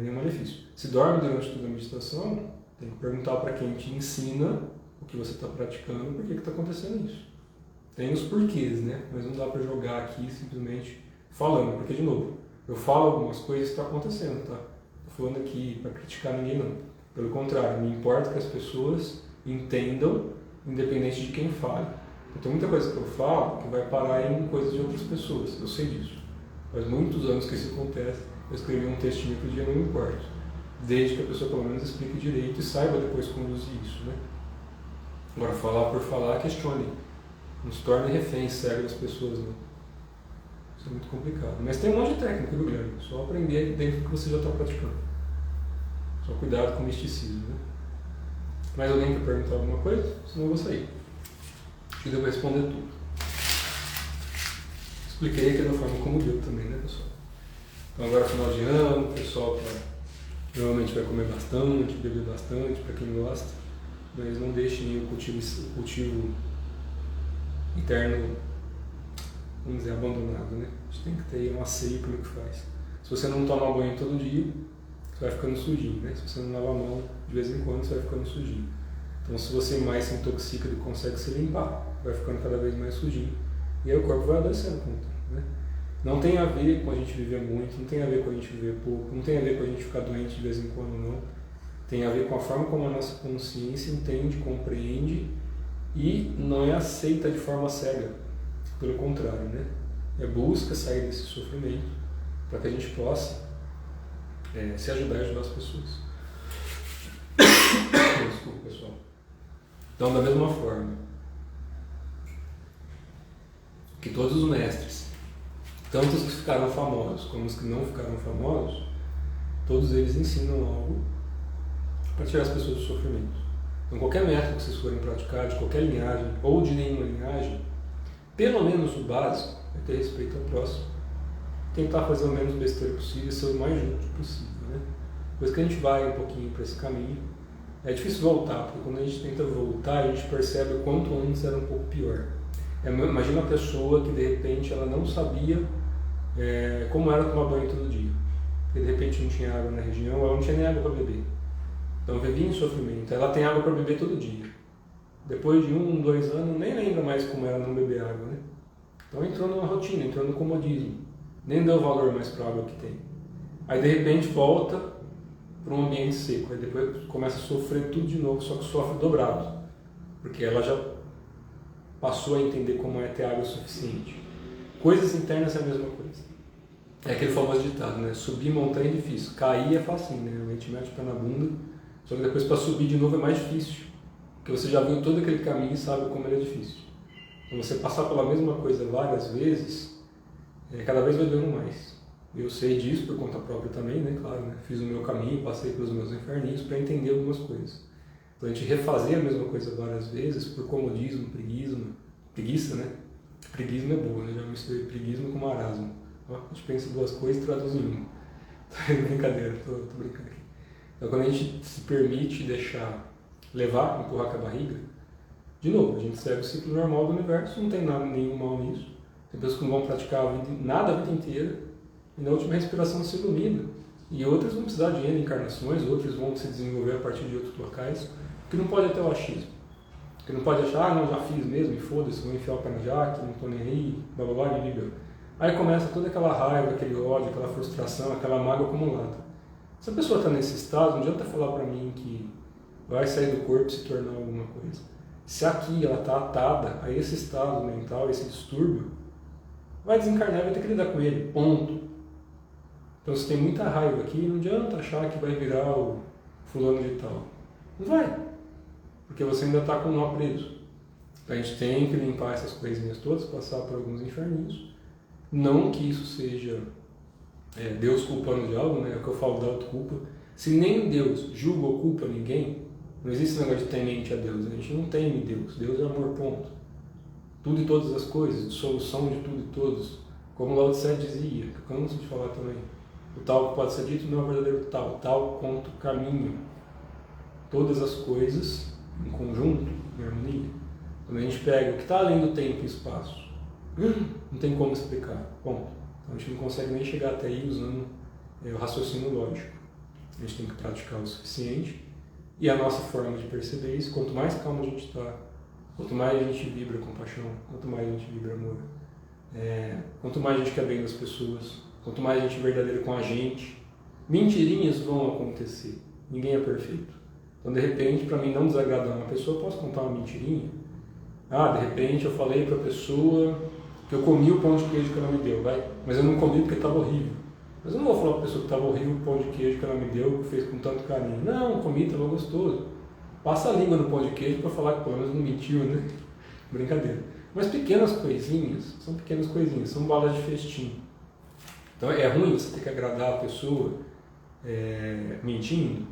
nenhum malefício. Se dorme durante toda a meditação, tem que perguntar para quem te ensina o que você está praticando, por que está acontecendo isso. Tem os porquês, né? Mas não dá para jogar aqui simplesmente falando, porque, de novo, eu falo algumas coisas que estão acontecendo, tá? Estou falando aqui para criticar ninguém, não. Pelo contrário, me importa que as pessoas entendam, independente de quem fale. Então, tem muita coisa que eu falo que vai parar em coisas de outras pessoas, eu sei disso. Faz muitos anos que isso acontece. Eu escrevi um textinho que dia não me importa. Desde que a pessoa pelo menos explique direito e saiba depois conduzir isso, né? Agora, falar por falar, questione. Não se torne refém, cego das pessoas, né? Isso é muito complicado. Mas tem um monte de técnica, viu, Guilherme? Só aprender dentro do que você já está praticando. Só cuidado com o misticismo, né? Mais alguém quer perguntar alguma coisa? Senão eu vou sair. Acho que deu para responder tudo. Expliquei aqui da forma como deu também, né, pessoal? Então agora final de ano, o pessoal provavelmente vai comer bastante, beber bastante, para quem gosta, mas não deixe nem o cultivo interno, vamos dizer, abandonado, né? A gente tem que ter uma ceia pelo que faz. Se você não toma banho todo dia, você vai ficando sujinho, né? Se você não lava a mão de vez em quando, você vai ficando sujinho. Então se você mais se intoxica do que consegue se limpar, vai ficando cada vez mais sujinho. E aí o corpo vai adoecendo com o tempo, né? Não tem a ver com a gente viver muito, não tem a ver com a gente viver pouco, não tem a ver com a gente ficar doente de vez em quando, não. Tem a ver com a forma como a nossa consciência entende, compreende e não é aceita de forma cega. Pelo contrário, né? É busca sair desse sofrimento para que a gente possa se ajudar e ajudar as pessoas. Desculpa, pessoal. Então, da mesma forma, que todos os mestres, tanto os que ficaram famosos como os que não ficaram famosos, todos eles ensinam algo para tirar as pessoas do sofrimento. Então, qualquer método que vocês forem praticar, de qualquer linhagem ou de nenhuma linhagem, pelo menos o básico é ter respeito ao próximo, tentar fazer o menos besteira possível e ser o mais justo possível, né? Depois que a gente vai um pouquinho para esse caminho, é difícil voltar, porque quando a gente tenta voltar, a gente percebe o quanto antes era um pouco pior. Imagina uma pessoa que de repente ela não sabia como era tomar banho todo dia, porque de repente não tinha água na região, ela não tinha nem água para beber. Então vivia em sofrimento. Ela tem água para beber todo dia. Depois de 1, 2 anos, nem lembra mais como era não beber água, né? Então entrou numa rotina, entrou no comodismo. Nem deu valor mais para a água que tem. Aí de repente volta para um ambiente seco. Aí depois começa a sofrer tudo de novo, só que sofre dobrado. Porque ela já passou a entender como é ter água suficiente. Coisas internas é a mesma coisa. É aquele famoso ditado, né? Subir montanha é difícil, cair é facinho, né? A gente mete o pé na bunda, só que depois para subir de novo é mais difícil. Porque você já viu todo aquele caminho e sabe como ele é difícil. Então você passar pela mesma coisa várias vezes, cada vez vai doendo mais. Eu sei disso por conta própria também, né? Claro, né? Fiz o meu caminho, passei pelos meus inferninhos para entender algumas coisas. Então a gente refazer a mesma coisa várias vezes por comodismo, preguiça, né? Preguiça é boa, né? Já misturei preguiça com marasmo. A gente pensa em duas coisas e traduz em uma. Brincadeira, tô brincando aqui. Então quando a gente se permite deixar levar, empurrar com a barriga, de novo, a gente segue o ciclo normal do universo, não tem nada, nenhum mal nisso. Tem pessoas que não vão praticar nada a vida inteira e na última respiração se ilumina. E outras vão precisar de N encarnações, outras vão se desenvolver a partir de outros locais, que não pode ter o achismo. Que não pode achar, não, já fiz mesmo, e foda-se, vou enfiar o pé no jaque, não tô nem aí, blá blá blá, blá. Aí começa toda aquela raiva, aquele ódio, aquela frustração, aquela mágoa acumulada. Se a pessoa está nesse estado, não adianta falar para mim que vai sair do corpo e se tornar alguma coisa. Se aqui ela está atada a esse estado mental, esse distúrbio, vai desencarnar e vai ter que lidar com ele, ponto. Então se tem muita raiva aqui, não adianta achar que vai virar o fulano de tal. Não vai, porque você ainda está com o nó preso. Então a gente tem que limpar essas coisinhas todas, passar por alguns inferninhos. Não que isso seja Deus culpando de algo, né? É o que eu falo da autoculpa. Se nem Deus julga ou culpa ninguém, não existe esse negócio de temente a Deus. A gente não teme Deus. Deus é amor, ponto. Tudo e todas as coisas, solução de tudo e todos. Como Lao Tse dizia, que eu canso de falar também. O tal que pode ser dito não é o verdadeiro tal ponto caminho. Todas as coisas em conjunto, em harmonia. Quando a gente pega o que está além do tempo e espaço, não tem como explicar, ponto. Então a gente não consegue nem chegar até aí usando o raciocínio lógico. A gente tem que praticar o suficiente. E a nossa forma de perceber isso, quanto mais calmo a gente está, quanto mais a gente vibra compaixão, quanto mais a gente vibra amor, quanto mais a gente quer bem das pessoas, quanto mais a gente é verdadeiro com a gente, mentirinhas vão acontecer. Ninguém é perfeito. Então, de repente, para mim não desagradar uma pessoa, eu posso contar uma mentirinha. De repente eu falei para a pessoa que eu comi o pão de queijo que ela me deu, mas eu não comi porque estava horrível. Mas eu não vou falar para a pessoa que estava horrível o pão de queijo que ela me deu, que fez com tanto carinho. Não, comi, estava gostoso. Passa a língua no pão de queijo para falar que pelo menos não mentiu, né? Brincadeira. Mas pequenas coisinhas, são balas de festim. Então é ruim você ter que agradar a pessoa mentindo.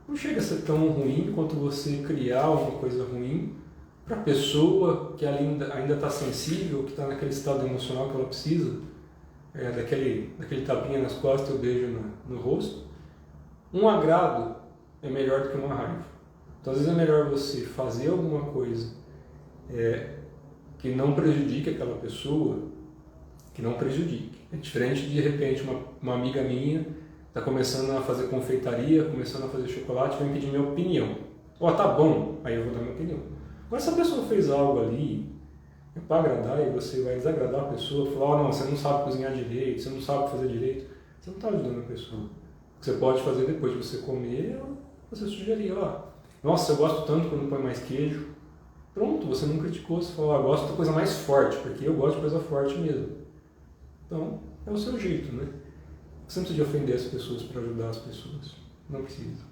Não chega a ser tão ruim quanto você criar uma coisa ruim para a pessoa que ainda está sensível, que está naquele estado emocional que ela precisa, daquele tapinha nas costas e o beijo no rosto. Um agrado é melhor do que uma raiva. Então, às vezes é melhor você fazer alguma coisa que não prejudique aquela pessoa, que não prejudique. É diferente de repente, uma amiga minha está começando a fazer confeitaria, começando a fazer chocolate, vai me pedir minha opinião. Tá bom, aí eu vou dar minha opinião. Agora, se a pessoa fez algo ali, para agradar e você vai desagradar a pessoa, falar, não, você não sabe cozinhar direito, você não sabe fazer direito, você não está ajudando a pessoa. O que você pode fazer depois de você comer, você sugerir, nossa, eu gosto tanto quando põe mais queijo. Pronto, você não criticou, você falou, gosto da coisa mais forte, porque eu gosto de coisa forte mesmo. Então, é o seu jeito, né? Você não precisa de ofender as pessoas para ajudar as pessoas. Não precisa.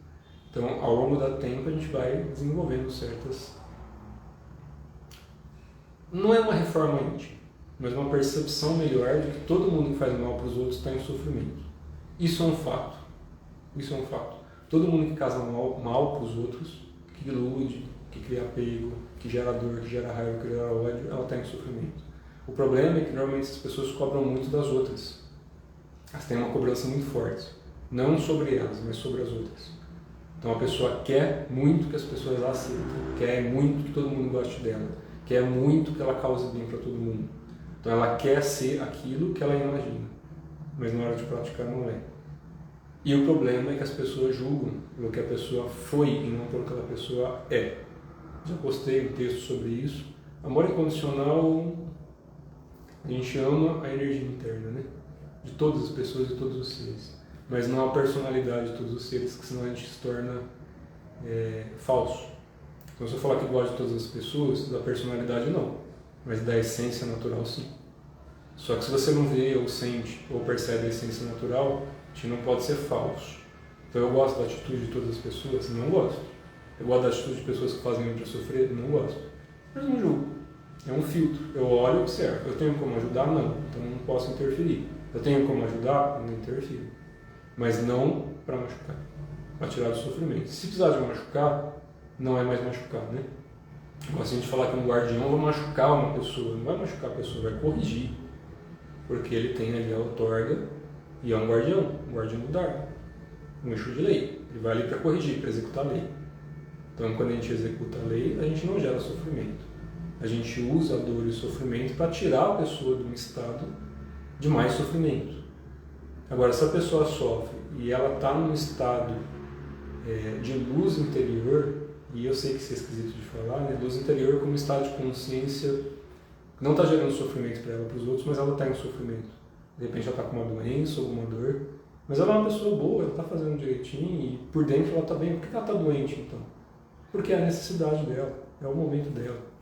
Então, ao longo do tempo, a gente vai desenvolvendo certas... Não é uma reforma íntima. mas uma percepção melhor de que todo mundo que faz mal para os outros está em sofrimento. Isso é um fato. Isso é um fato. Todo mundo que causa mal para os outros, que ilude, que cria apego, que gera dor, que gera raiva, que gera ódio, ela está em sofrimento. O problema é que normalmente as pessoas cobram muito das outras. Elas têm uma cobrança muito forte. Não sobre elas, mas sobre as outras. Então a pessoa quer muito que as pessoas a aceitem, quer muito que todo mundo goste dela, quer muito que ela cause bem para todo mundo. Então ela quer ser aquilo que ela imagina, mas na hora de praticar não é. E o problema é que as pessoas julgam pelo que a pessoa foi e não pelo que a pessoa é. Já postei um texto sobre isso. Amor incondicional, a gente ama a energia interna, né? De todas as pessoas e todos os seres. Mas não a personalidade de todos os seres, que senão a gente se torna falso. Então se eu falar que gosto de todas as pessoas, da personalidade não, mas da essência natural sim. Só que se você não vê, ou sente, ou percebe a essência natural, a gente não pode ser falso. Então eu gosto da atitude de todas as pessoas? Não gosto. Eu gosto da atitude de pessoas que fazem bem para sofrer? Não gosto. Mas não julgo. É um filtro. Eu olho e observo. Eu tenho como ajudar? Não. Então não posso interferir. Eu tenho como ajudar? Não interfiro. Mas não para machucar. Para tirar do sofrimento. Se precisar de machucar, não é mais machucar, né? Agora, se a gente falar que um guardião vai machucar uma pessoa, não vai machucar a pessoa, vai corrigir. Porque ele tem ali a outorga e é um guardião do Dharma, um eixo de lei. Ele vai ali para corrigir, para executar a lei. Então, quando a gente executa a lei, a gente não gera sofrimento. A gente usa a dor e o sofrimento para tirar a pessoa de um estado de mais sofrimento. Agora, se a pessoa sofre e ela está num estado de luz interior, e eu sei que isso é esquisito de falar, né? Luz interior como estado de consciência que não está gerando sofrimento para ela, para os outros, mas ela está em sofrimento. De repente ela está com uma doença, alguma dor, mas ela é uma pessoa boa, ela está fazendo direitinho e por dentro ela está bem. Por que ela está doente então? Porque é a necessidade dela, é o momento dela.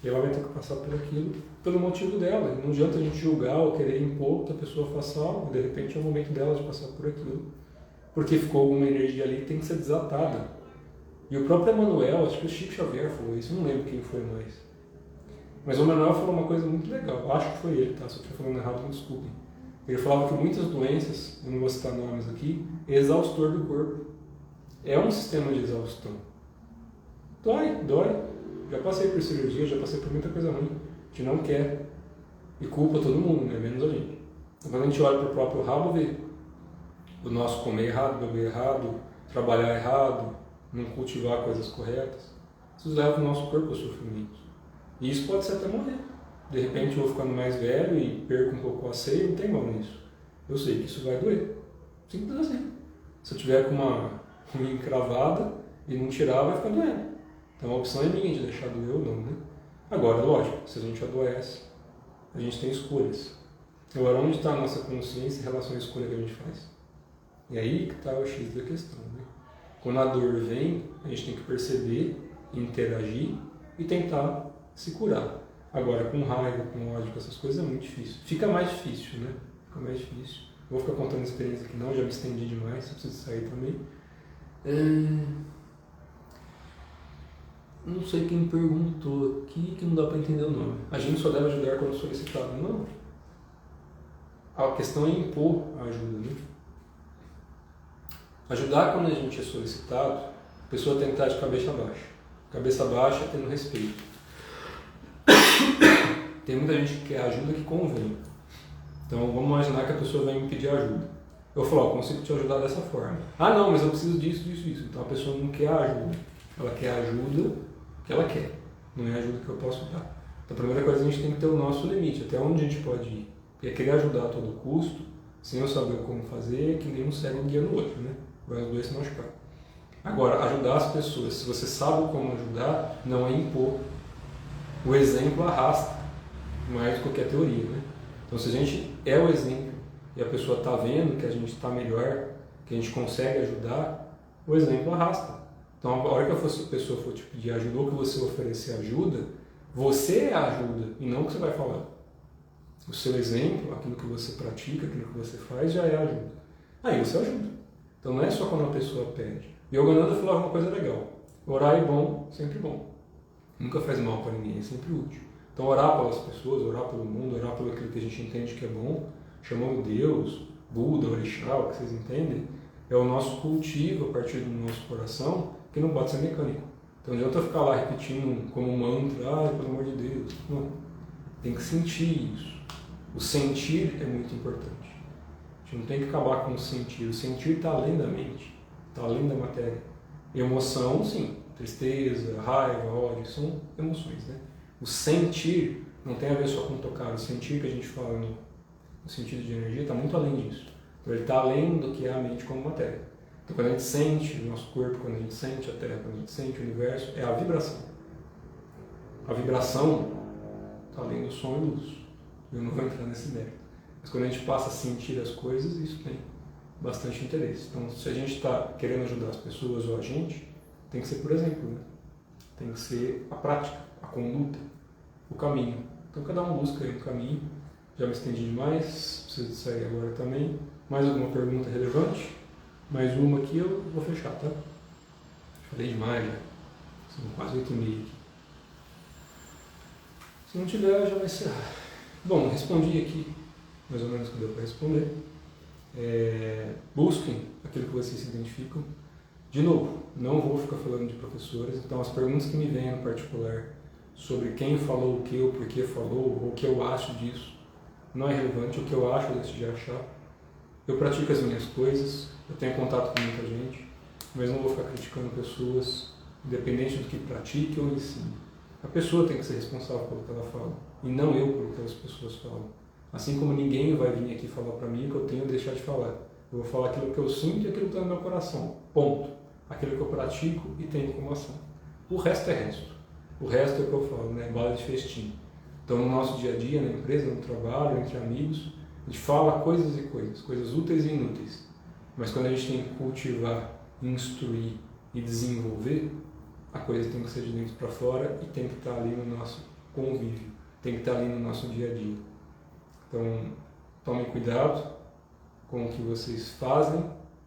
E ela vai ter que passar por aquilo pelo motivo dela. Não adianta a gente julgar ou querer impor que a pessoa faça algo, de repente é o momento dela de passar por aquilo. Porque ficou alguma energia ali que tem que ser desatada. E o próprio Emmanuel, acho que o Chico Xavier falou isso, não lembro quem foi mais. Mas o Emmanuel falou uma coisa muito legal, acho que foi ele, tá? Se eu estiver falando errado, me desculpem. Ele falava que muitas doenças, eu não vou citar nomes aqui, é exaustor do corpo. É um sistema de exaustão. Dói. Já passei por cirurgia, já passei por muita coisa ruim. A gente não quer. E culpa todo mundo, né? Menos a gente. Então, quando a gente olha para o próprio rabo, vê o nosso comer errado, beber errado, trabalhar errado, não cultivar coisas corretas. Isso leva o nosso corpo ao sofrimento. E isso pode ser até morrer. De repente eu vou ficando mais velho e perco um pouco o asseio, não tem mal nisso. Eu sei que isso vai doer. Simples assim. Se eu tiver com uma unha encravada e não tirar, vai ficar doendo. Então a opção é minha de deixar doer ou não, né? Agora, lógico, se a gente adoece, a gente tem escolhas. Agora, onde está a nossa consciência em relação à escolha que a gente faz? E aí que está o X da questão, né? Quando a dor vem, a gente tem que perceber, interagir e tentar se curar. Agora, com raiva, com ódio, com essas coisas é muito difícil. Fica mais difícil, né? Fica mais difícil. Vou ficar contando experiência aqui não, já me estendi demais, eu preciso sair também. Não sei quem perguntou aqui que não dá para entender o nome. A gente só deve ajudar quando solicitado. Não. A questão é impor a ajuda, né? Ajudar quando a gente é solicitado, a pessoa tem que estar de cabeça baixa. Cabeça baixa tendo respeito. Tem muita gente que quer ajuda que convém. Então vamos imaginar que a pessoa vem me pedir ajuda. Eu falo, consigo te ajudar dessa forma. Ah não, mas eu preciso disso. Então a pessoa não quer ajuda. Ela quer ajuda que ela quer. Não é ajuda que eu posso dar. Então a primeira coisa a gente tem que ter o nosso limite, até onde a gente pode ir. Porque querer ajudar a todo custo, sem eu saber como fazer, é que nem um cego guiando o outro, né? Vai os dois se machucar. Agora, ajudar as pessoas, se você sabe como ajudar, não é impor. O exemplo arrasta, mais do que qualquer teoria, né? Então, se a gente é o exemplo e a pessoa está vendo que a gente está melhor, que a gente consegue ajudar, o exemplo arrasta. Então, a hora que a pessoa for te pedir ajuda ou que você oferecer ajuda, você é a ajuda e não o que você vai falar. O seu exemplo, aquilo que você pratica, aquilo que você faz, já é a ajuda. Aí você ajuda. Então, não é só quando a pessoa pede. Yogananda falava uma coisa legal. Orar é bom, sempre bom. Nunca faz mal para ninguém, é sempre útil. Então, orar pelas pessoas, orar pelo mundo, orar pelo aquilo que a gente entende que é bom, chamando Deus, Buda, Orixá, o que vocês entendem, é o nosso cultivo a partir do nosso coração, que não pode ser mecânico. Então, não adianta eu ficar lá repetindo como um mantra, pelo amor de Deus. Não. Tem que sentir isso. O sentir é muito importante. A gente não tem que acabar com o sentir. O sentir está além da mente, está além da matéria. Emoção, sim. Tristeza, raiva, ódio, são emoções, né? O sentir não tem a ver só com tocar. O sentir que a gente fala no sentido de energia está muito além disso. Então, ele está além do que é a mente como matéria. Então, quando a gente sente o nosso corpo, quando a gente sente a Terra, quando a gente sente o universo, é a vibração. A vibração está além do som e luz. Eu não vou entrar nesse mérito. Mas quando a gente passa a sentir as coisas, isso tem bastante interesse. Então, se a gente está querendo ajudar as pessoas ou a gente, tem que ser por exemplo, né? Tem que ser a prática, a conduta, o caminho. Então, cada um busca aí um caminho. Já me estendi demais, preciso sair agora também. Mais alguma pergunta relevante? Mais uma aqui eu vou fechar, tá? Falei demais já. São quase 8h30 aqui. Se não tiver, já vai encerrar. Bom, respondi aqui mais ou menos o que deu para responder. Busquem aquilo que vocês se identificam. De novo, não vou ficar falando de professores, então as perguntas que me vêm no particular sobre quem falou o que, ou por que falou, ou o que eu acho disso, não é relevante. O que eu acho, eu deixo de achar. Eu pratico as minhas coisas, eu tenho contato com muita gente, mas não vou ficar criticando pessoas, independente do que pratique ou ensine. A pessoa tem que ser responsável pelo que ela fala, e não eu pelo que as pessoas falam. Assim como ninguém vai vir aqui falar para mim que eu tenho que deixar de falar. Eu vou falar aquilo que eu sinto e aquilo que está no meu coração. Ponto. Aquilo que eu pratico e tenho como ação. O resto é resto. O resto é o que eu falo, né? Bala de festim. Então, no nosso dia a dia, na empresa, no trabalho, entre amigos, a gente fala coisas e coisas, coisas úteis e inúteis. Mas quando a gente tem que cultivar, instruir e desenvolver, a coisa tem que ser de dentro para fora e tem que estar ali no nosso convívio, tem que estar ali no nosso dia a dia. Então, tomem cuidado com o que vocês fazem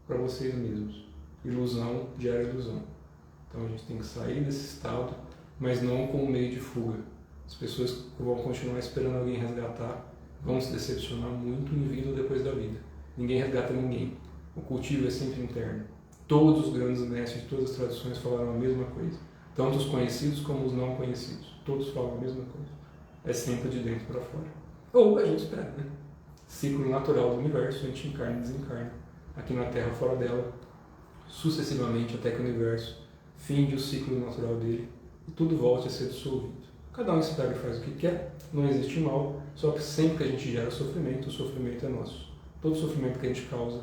para vocês mesmos. Ilusão gera ilusão. Então a gente tem que sair desse estado, mas não com um meio de fuga. As pessoas vão continuar esperando alguém resgatar, vão se decepcionar muito em vida ou depois da vida. Ninguém resgata ninguém. O cultivo é sempre interno. Todos os grandes mestres de todas as tradições falaram a mesma coisa. Tanto os conhecidos como os não conhecidos. Todos falam a mesma coisa. É sempre de dentro para fora. Ou a gente espera, né? Ciclo natural do universo, a gente encarna e desencarna. Aqui na Terra, fora dela, sucessivamente até que o universo finde o ciclo natural dele e tudo volte a ser dissolvido. Cada um espera e faz o que quer, não existe mal, só que sempre que a gente gera sofrimento, o sofrimento é nosso. Todo sofrimento que a gente causa,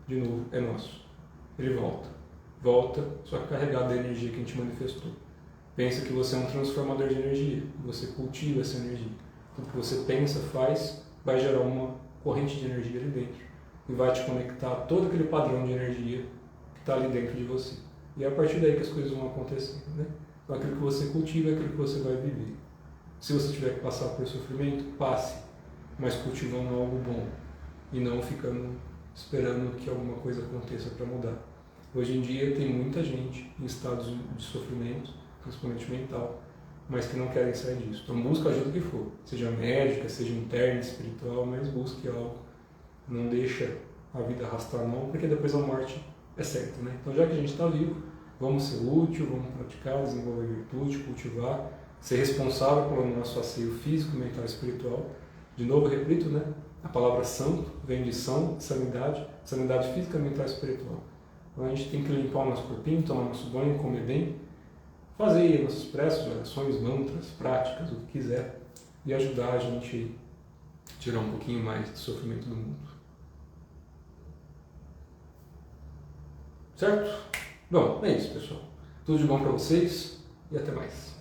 de novo, é nosso. Ele volta. Volta, só que carregado da energia que a gente manifestou. Pensa que você é um transformador de energia, você cultiva essa energia. Tudo que você pensa, faz, vai gerar uma corrente de energia ali dentro e vai te conectar a todo aquele padrão de energia que está ali dentro de você. E é a partir daí que as coisas vão acontecendo, né? Então, aquilo que você cultiva é aquilo que você vai viver. Se você tiver que passar por sofrimento, passe, mas cultivando algo bom e não ficando esperando que alguma coisa aconteça para mudar. Hoje em dia tem muita gente em estados de sofrimento, principalmente mental, mas que não querem sair disso. Então busca ajuda que for, seja médica, seja interna, espiritual, mas busque algo. Não deixa a vida arrastar não, porque depois a morte é certa, né? Então já que a gente está vivo, vamos ser útil, vamos praticar, desenvolver virtude, cultivar, ser responsável pelo nosso asseio físico, mental e espiritual. De novo, eu repito, né? A palavra santo vem de são, sanidade física, mental e espiritual. Então a gente tem que limpar o nosso corpinho, tomar nosso banho, comer bem, fazer nossas preces, orações, mantras, práticas, o que quiser, e ajudar a gente a tirar um pouquinho mais do sofrimento do mundo. Certo? Bom, é isso, pessoal. Tudo de bom para vocês e até mais.